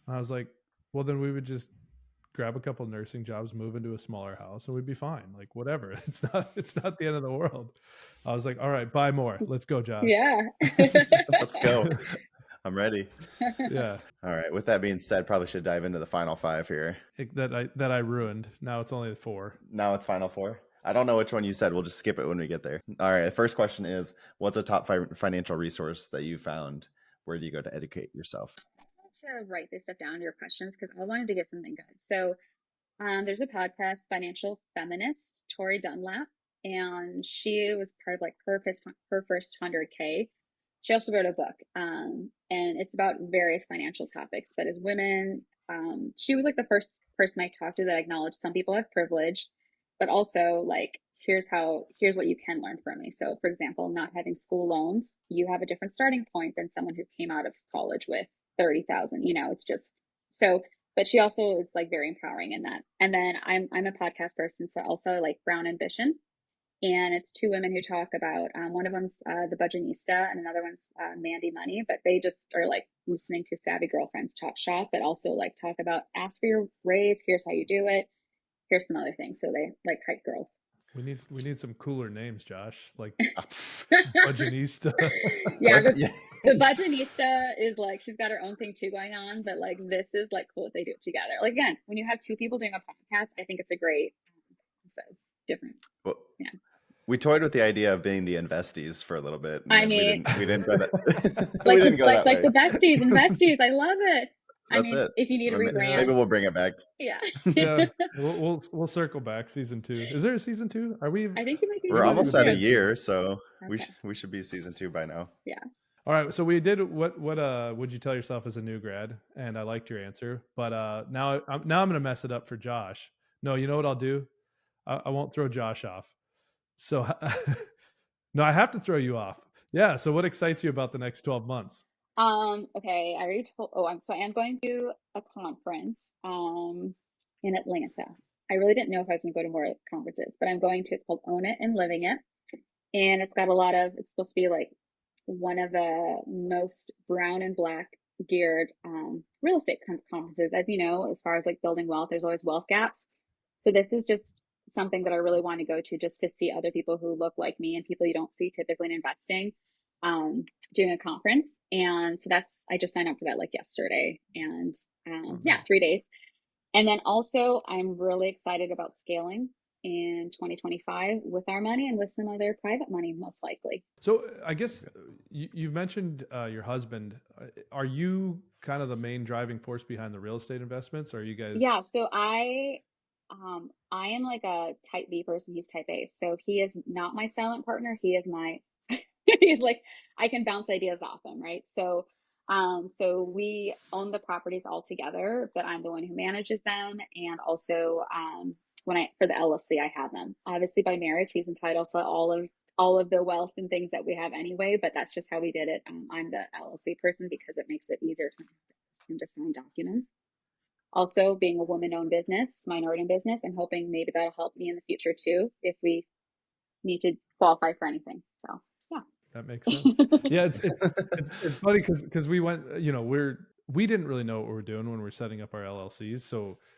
And I was like, well, then we would just grab a couple nursing jobs, move into a smaller house, and we'd be fine. Like whatever. It's not the end of the world. I was like, all right, buy more. Let's go, Josh. Yeah. Let's go. I'm ready. Yeah. All right. With that being said, probably should dive into the final 5 here. That I ruined. Now it's only 4. Now it's final 4. I don't know which one you said. We'll just skip it when we get there. All right. The first question is, what's a top financial resource that you found? Where do you go to educate yourself? To write this stuff down, your questions, because I wanted to give something good. So there's a podcast, Financial Feminist, Tori Dunlap, and she was part of like her first 100K. She also wrote a book, and it's about various financial topics. But as women, she was like the first person I talked to that acknowledged some people have privilege, but also like here's what you can learn from me. So for example, not having school loans, you have a different starting point than someone who came out of college with 30,000. It's just so. But she also is like very empowering in that. And then I'm a podcast person, so also like Brown Ambition. And it's 2 women who talk about, one of them's the Budgetnista and another one's Mandy Money, but they just are like listening to Savvy Girlfriends talk shop, but also like talk about ask for your raise, here's how you do it, here's some other things. So they like hype girls. We need some cooler names, Josh, like Budgetnista. Yeah, the Budgetnista is like, she's got her own thing too going on, but like this is like cool that they do it together. Like again, when you have 2 people doing a podcast, I think it's a great, so different. Well, yeah. We toyed with the idea of being the investees for a little bit. I mean, we didn't go that. like the besties. I love it. I That's mean, it. if you need a Yeah. Maybe rebrand, we'll bring it back. yeah. Yeah, we'll circle back. Season 2. Is there a season 2? Are we? I think you might be We're We might almost even at be a in year, season. so Okay. we should be season 2 by now. Yeah. All right, so we did what would you tell yourself as a new grad? And I liked your answer, but now I'm gonna mess it up for Josh. No, you know what I'll do? I won't throw Josh off. So no, I have to throw you off. Yeah. So what excites you about the next 12 months? Okay, I already told, so I am going to a conference, in Atlanta. I really didn't know if I was going to go to more conferences, but I'm going to, it's called Own It and Living It. And it's got a lot of, it's supposed to be like one of the most brown and black geared, real estate conferences. As you know, as far as like building wealth, there's always wealth gaps. So this is just something that I really want to go to, just to see other people who look like me and people you don't see typically in investing, doing a conference. And so I just signed up for that like yesterday, and yeah, 3 days. And then also I'm really excited about scaling in 2025 with our money and with some other private money, most likely. So I guess you've mentioned your husband. Are you kind of the main driving force behind the real estate investments? Or are you guys? Yeah, so I am like a type B person. He's type A. So he is not my silent partner. He is my, he's like, I can bounce ideas off him, right? So, so we own the properties all together, but I'm the one who manages them. And also, for the LLC, I have them. Obviously by marriage, he's entitled to all of the wealth and things that we have anyway, but that's just how we did it. I'm the LLC person because it makes it easier to ask him to sign documents. Also, being a woman-owned business, minority-owned business, I'm hoping maybe that'll help me in the future too, if we need to qualify for anything. So, yeah. That makes sense. Yeah, it's funny because we went, we didn't really know what we were doing when we were setting up our LLCs.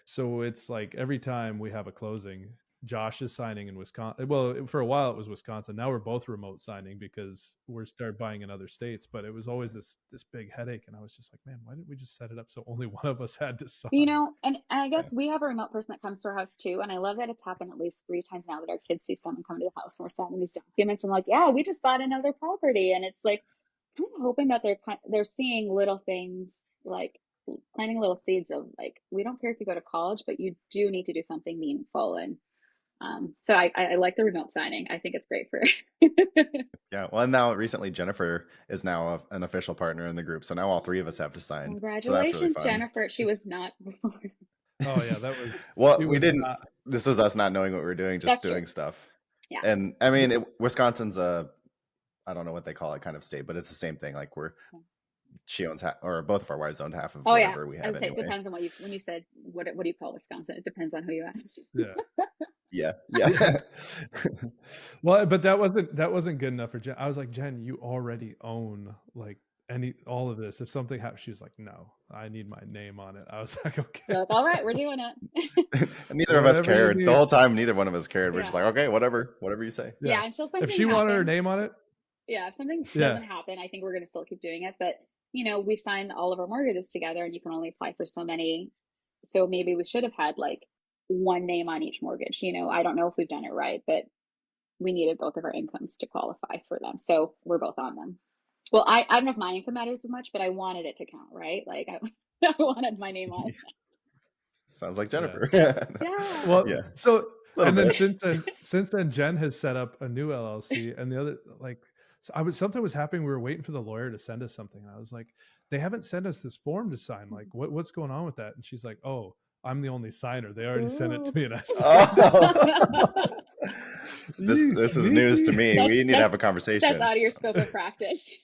So it's like every time we have a closing, Josh is signing in Wisconsin. Well, for a while it was Wisconsin. Now we're both remote signing because we're start buying in other states. But it was always this big headache, and I was just like, man, why didn't we just set it up so only one of us had to sign? And I guess we have a remote person that comes to our house too. And I love that it's happened at least 3 times now that our kids see someone come to the house and we're signing these documents. And we're like, yeah, we just bought another property. And it's like kind of hoping that they're seeing little things, like planting little seeds of like, we don't care if you go to college, but you do need to do something meaningful. And so I like the remote signing. I think it's great for. Yeah. Well, and now recently Jennifer is now an official partner in the group. So now all 3 of us have to sign. Congratulations, so that's really fun. Jennifer. She was not before. Oh yeah, that was. Well, we didn't. This was us not knowing what we were doing, just That's doing true. stuff. Yeah. And I mean, Wisconsin's I don't know what they call it, kind of state, but it's the same thing. Like she owns half, or both of our wives owned half of whatever we have. It depends on when you said what do you call Wisconsin? It depends on who you ask. Yeah. Yeah. Well, but that wasn't good enough for Jen. I was like, Jen, you already own like all of this. If something happens, she was like, no, I need my name on it. I was like, okay. Like, all right, we're doing it. And neither of us cared. The whole time, neither one of us cared. We're just like, okay, whatever you say. Yeah, until something if she happens, wanted her name on it. Yeah, if something doesn't happen, I think we're going to still keep doing it. But, we've signed all of our mortgages together and you can only apply for so many. So maybe we should have had like one name on each mortgage. I don't know if we've done it right, but we needed both of our incomes to qualify for them. So we're both on them. Well, I don't know if my income matters as much, but I wanted it to count, right? Like I wanted my name on it. Sounds like Jennifer. Yeah. Well, yeah. So, and then since then, Jen has set up a new LLC, and the other something was happening. We were waiting for the lawyer to send us something, and I was like, they haven't sent us this form to sign. Like, what's going on with that? And she's like, oh, I'm the only signer. They already sent it to me, and I said, this is news to me. We need to have a conversation. That's out of your scope of practice.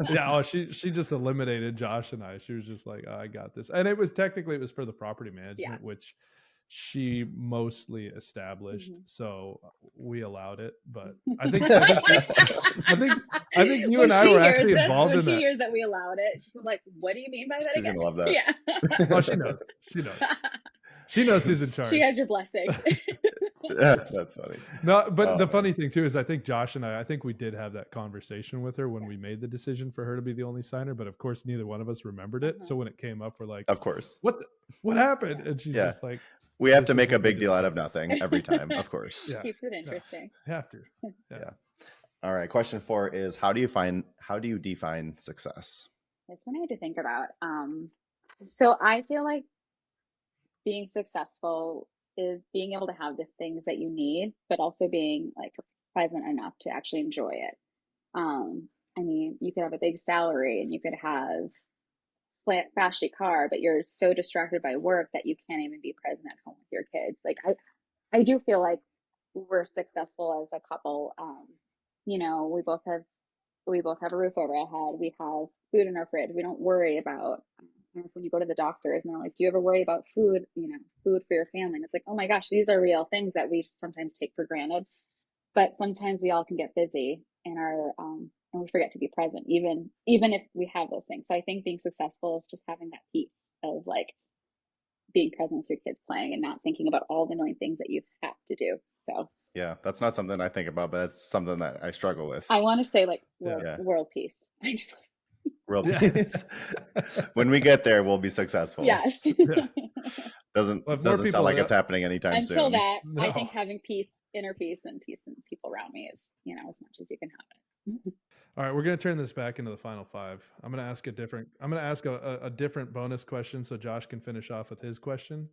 Yeah. Oh, she just eliminated Josh and I. She was just like, oh, I got this. And it was for the property management, which she mostly established. So we allowed it, but I think you and I were actually involved in that. When she hears that we allowed it, she's like, what do you mean by that? She's again? Gonna love that. Yeah. Oh, she knows who's in charge. She has your blessing. Yeah, that's funny. No, but the funny thing too is I think Josh and I think we did have that conversation with her when we made the decision for her to be the only signer, but of course neither one of us remembered it. So when it came up, we're like, of course, what happened? And she's just like, we have to make a big deal out of nothing every time. Of course. Keeps it interesting. Have to. Yeah. All right. Question 4 is how do you define success? This one I had to think about. So I feel like being successful is being able to have the things that you need, but also being like present enough to actually enjoy it. I mean, you could have a big salary and you could have flashy car, but you're so distracted by work that you can't even be present at home with your kids. Like I do feel like we're successful as a couple. You know, we both have a roof over our head. We have food in our fridge. We don't worry about when you go to the doctors and they're like, "Do you ever worry about food? You know, food for your family?" And it's like, "Oh my gosh, these are real things that we sometimes take for granted." But sometimes we all can get busy and we forget to be present, even if we have those things. So I think being successful is just having that peace of like being present with your kids playing and not thinking about all the million things that you have to do. So Yeah, that's not something I think about, but it's something that I struggle with. I want to say like Yeah. world peace. Real Yeah. peace. When we get there, we'll be successful. Yes. Yeah. Doesn't Well, if more doesn't sound people, like it's happening anytime Until soon. that, I no. think having peace, inner peace, and peace in people around me is, you know, as much as you can have it. All right, we're going to turn this back into the final five. I'm going to ask a different bonus question so Josh can finish off with his question.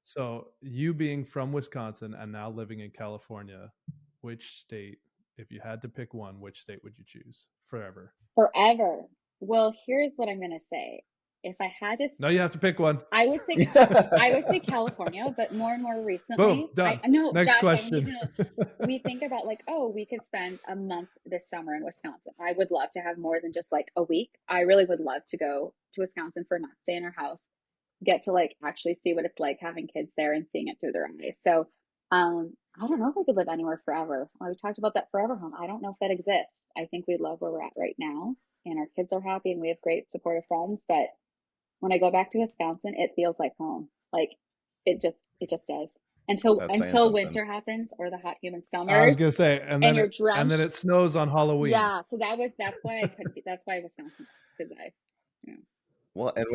So, you being from Wisconsin and now living in California, which state, if you had to pick one, which state would you choose forever? Forever. Well, here's what I'm gonna say. If I had to, No, you have to pick one. I would say I would say California, but more and more Boom, recently, I done. no, Next Josh, I need to question. know. We think about like, oh, we could spend a month this summer in Wisconsin. I would love to have more than just like a week. I really would love to go to Wisconsin for a month, stay in our house, get to like actually see what it's like having kids there and seeing it through their eyes. So, I don't know if I could live anywhere forever. We talked about that forever home. I don't know if that exists. I think we love where we're at right now, and our kids are happy, and we have great supportive friends. But when I go back to Wisconsin, it feels like home. Like it just does. Until That's saying until something. winter happens or the hot humid I was summers going to say, and you're and then it drenched. snows on Halloween. Yeah, so that's why I couldn't be. That's why Wisconsin works because you know. Well, and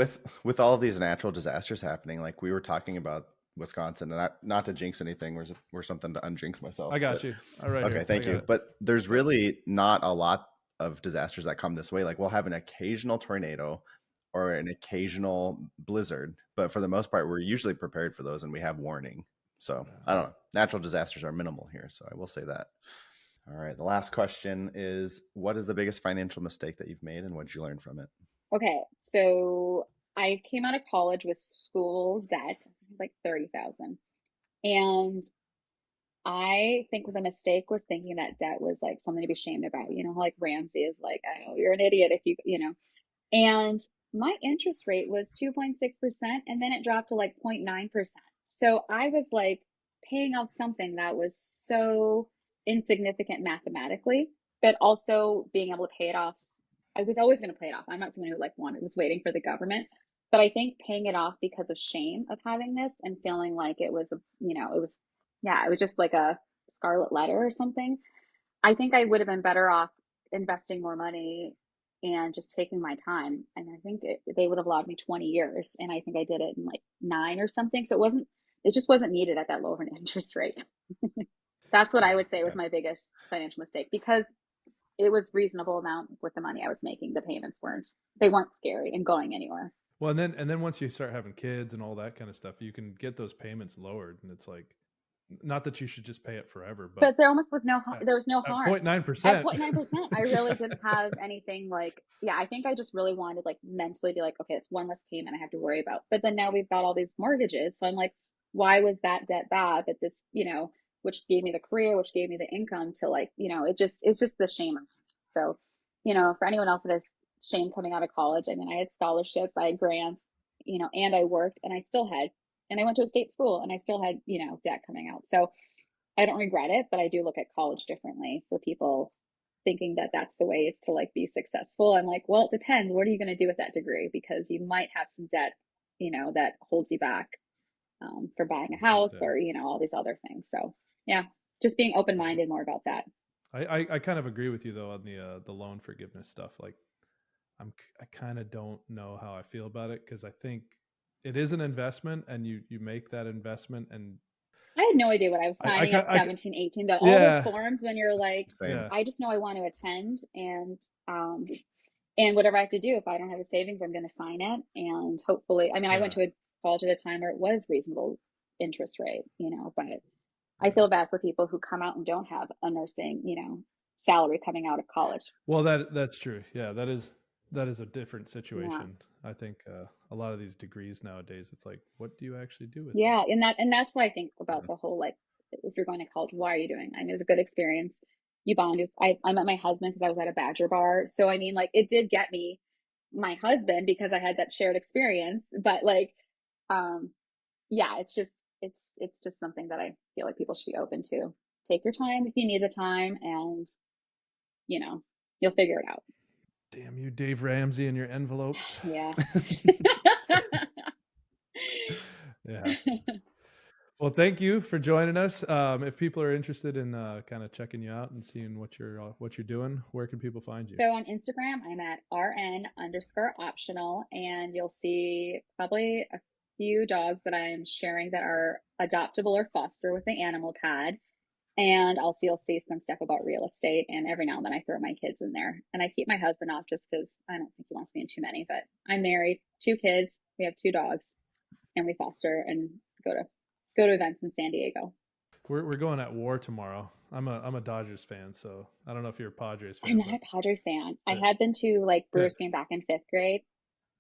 with all of these natural disasters happening, like we were talking about Wisconsin, and not to jinx anything, we're something to unjinx myself. I got But you. All right okay, here. thank I got you. it. But there's really not a lot of disasters that come this way. Like we'll have an occasional tornado or an occasional blizzard, but for the most part, we're usually prepared for those and we have warning. So I don't know. Natural disasters are minimal here, so I will say that. All right. The last question is, what is the biggest financial mistake that you've made, and what did you learn from it? Okay, so I came out of college with school debt, like 30,000. And I think the mistake was thinking that debt was like something to be shamed about. You know, like Ramsey is like, oh, you're an idiot if you know. And my interest rate was 2.6%, and then it dropped to like 0.9%. So I was like paying off something that was so insignificant mathematically, but also being able to pay it off. I was always going to pay it off. I'm not someone who like was waiting for the government, but I think paying it off because of shame of having this and feeling like it was, yeah, it was just like a scarlet letter or something. I think I would have been better off investing more money and just taking my time. And I think they would have allowed me 20 years. And I think I did it in like 9 or something. So it just wasn't needed at that low of an interest rate. That's what I would say was Yeah. my biggest financial mistake because it was reasonable amount with the money I was making. The payments they weren't scary and going anywhere. Well, and then once you start having kids and all that kind of stuff, you can get those payments lowered, and it's like, not that you should just pay it forever, but But there almost was there was no at harm. 0.9%. At 0.9%, I really didn't have anything like, yeah, I think I just really wanted like mentally be like, okay, it's one less payment I have to worry about. But then now we've got all these mortgages. So I'm like, why was that debt bad? But this, which gave me the career, which gave me the income to like, it's just the shame. So, for anyone else that has shame coming out of college, I mean, I had scholarships, I had grants, and I worked and and I went to a state school and I still had, debt coming out. So I don't regret it, but I do look at college differently for people thinking that that's the way to like be successful. I'm like, well, it depends. What are you going to do with that degree? Because you might have some debt, that holds you back for buying a house Yeah. or, all these other things. So yeah, just being open-minded more about that. I kind of agree with you though on the loan forgiveness stuff. Like I kind of don't know how I feel about it because I think it is an investment and you make that investment and I had no idea what I was I, signing at I 17, 18, all those yeah forms when you're like, Same. yeah I just know I want to attend. And And whatever I have to do, if I don't have a savings, I'm going to sign it. And hopefully, I mean, I went Yeah. to a college at a time where it was reasonable interest rate, but I feel bad for people who come out and don't have a nursing, salary coming out of college. Well, that's true. Yeah, that is a different Yeah. situation. I think a lot of these degrees nowadays, it's like, what do you actually do with them? Yeah. And that's what I think about the whole, like, if you're going to college, why are you doing? I mean, it was a good experience. You bond with, I met my husband because I was at a Badger bar. So, I mean, like, it did get me my husband because I had that shared experience. But like, um, yeah, it's just something that I feel like people should be open to. Take your time if you need the time, and you know, you'll figure it out. Damn you, Dave Ramsey, and your envelopes. Yeah. Yeah. Well, thank you for joining us. If people are interested in kind of checking you out and seeing what you're doing, where can people find you? So on Instagram, I'm at RN_optional, and you'll see probably a few dogs that I'm sharing that are adoptable or foster with the animal pad. And also you'll see some stuff about real estate, and every now and then I throw my kids in there. And I keep my husband off just because I don't think he wants me in too many, but I'm married, 2 kids, we have 2 dogs, and we foster and go to events in San Diego. We're going at war tomorrow. I'm a Dodgers fan, so I don't know if you're a Padres I'm fan, not a but Padres fan. I good. had been to like Good. Brewers game back in 5th grade.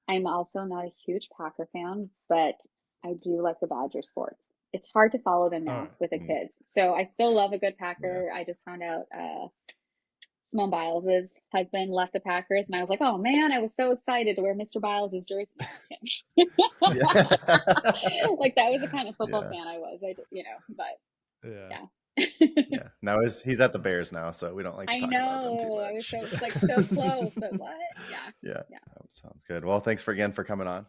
I'm also not a huge Packer fan, but I do like the Badger sports. It's hard to follow them All now right. with the kids. So I still love a good Yeah. Packer. I just found out Simone Biles's husband left the Packers, and I was like, oh man, I was so excited to wear Mr. Biles's jersey. No, just kidding. Yeah. Like that was the kind of football Yeah. fan I was. But Yeah. yeah. Yeah. Now he's at the Bears now, so we don't like to I talk about them too know. I was much. so, it's like so close, but what? Yeah. Yeah. Yeah. Sounds good. Well, thanks for coming on.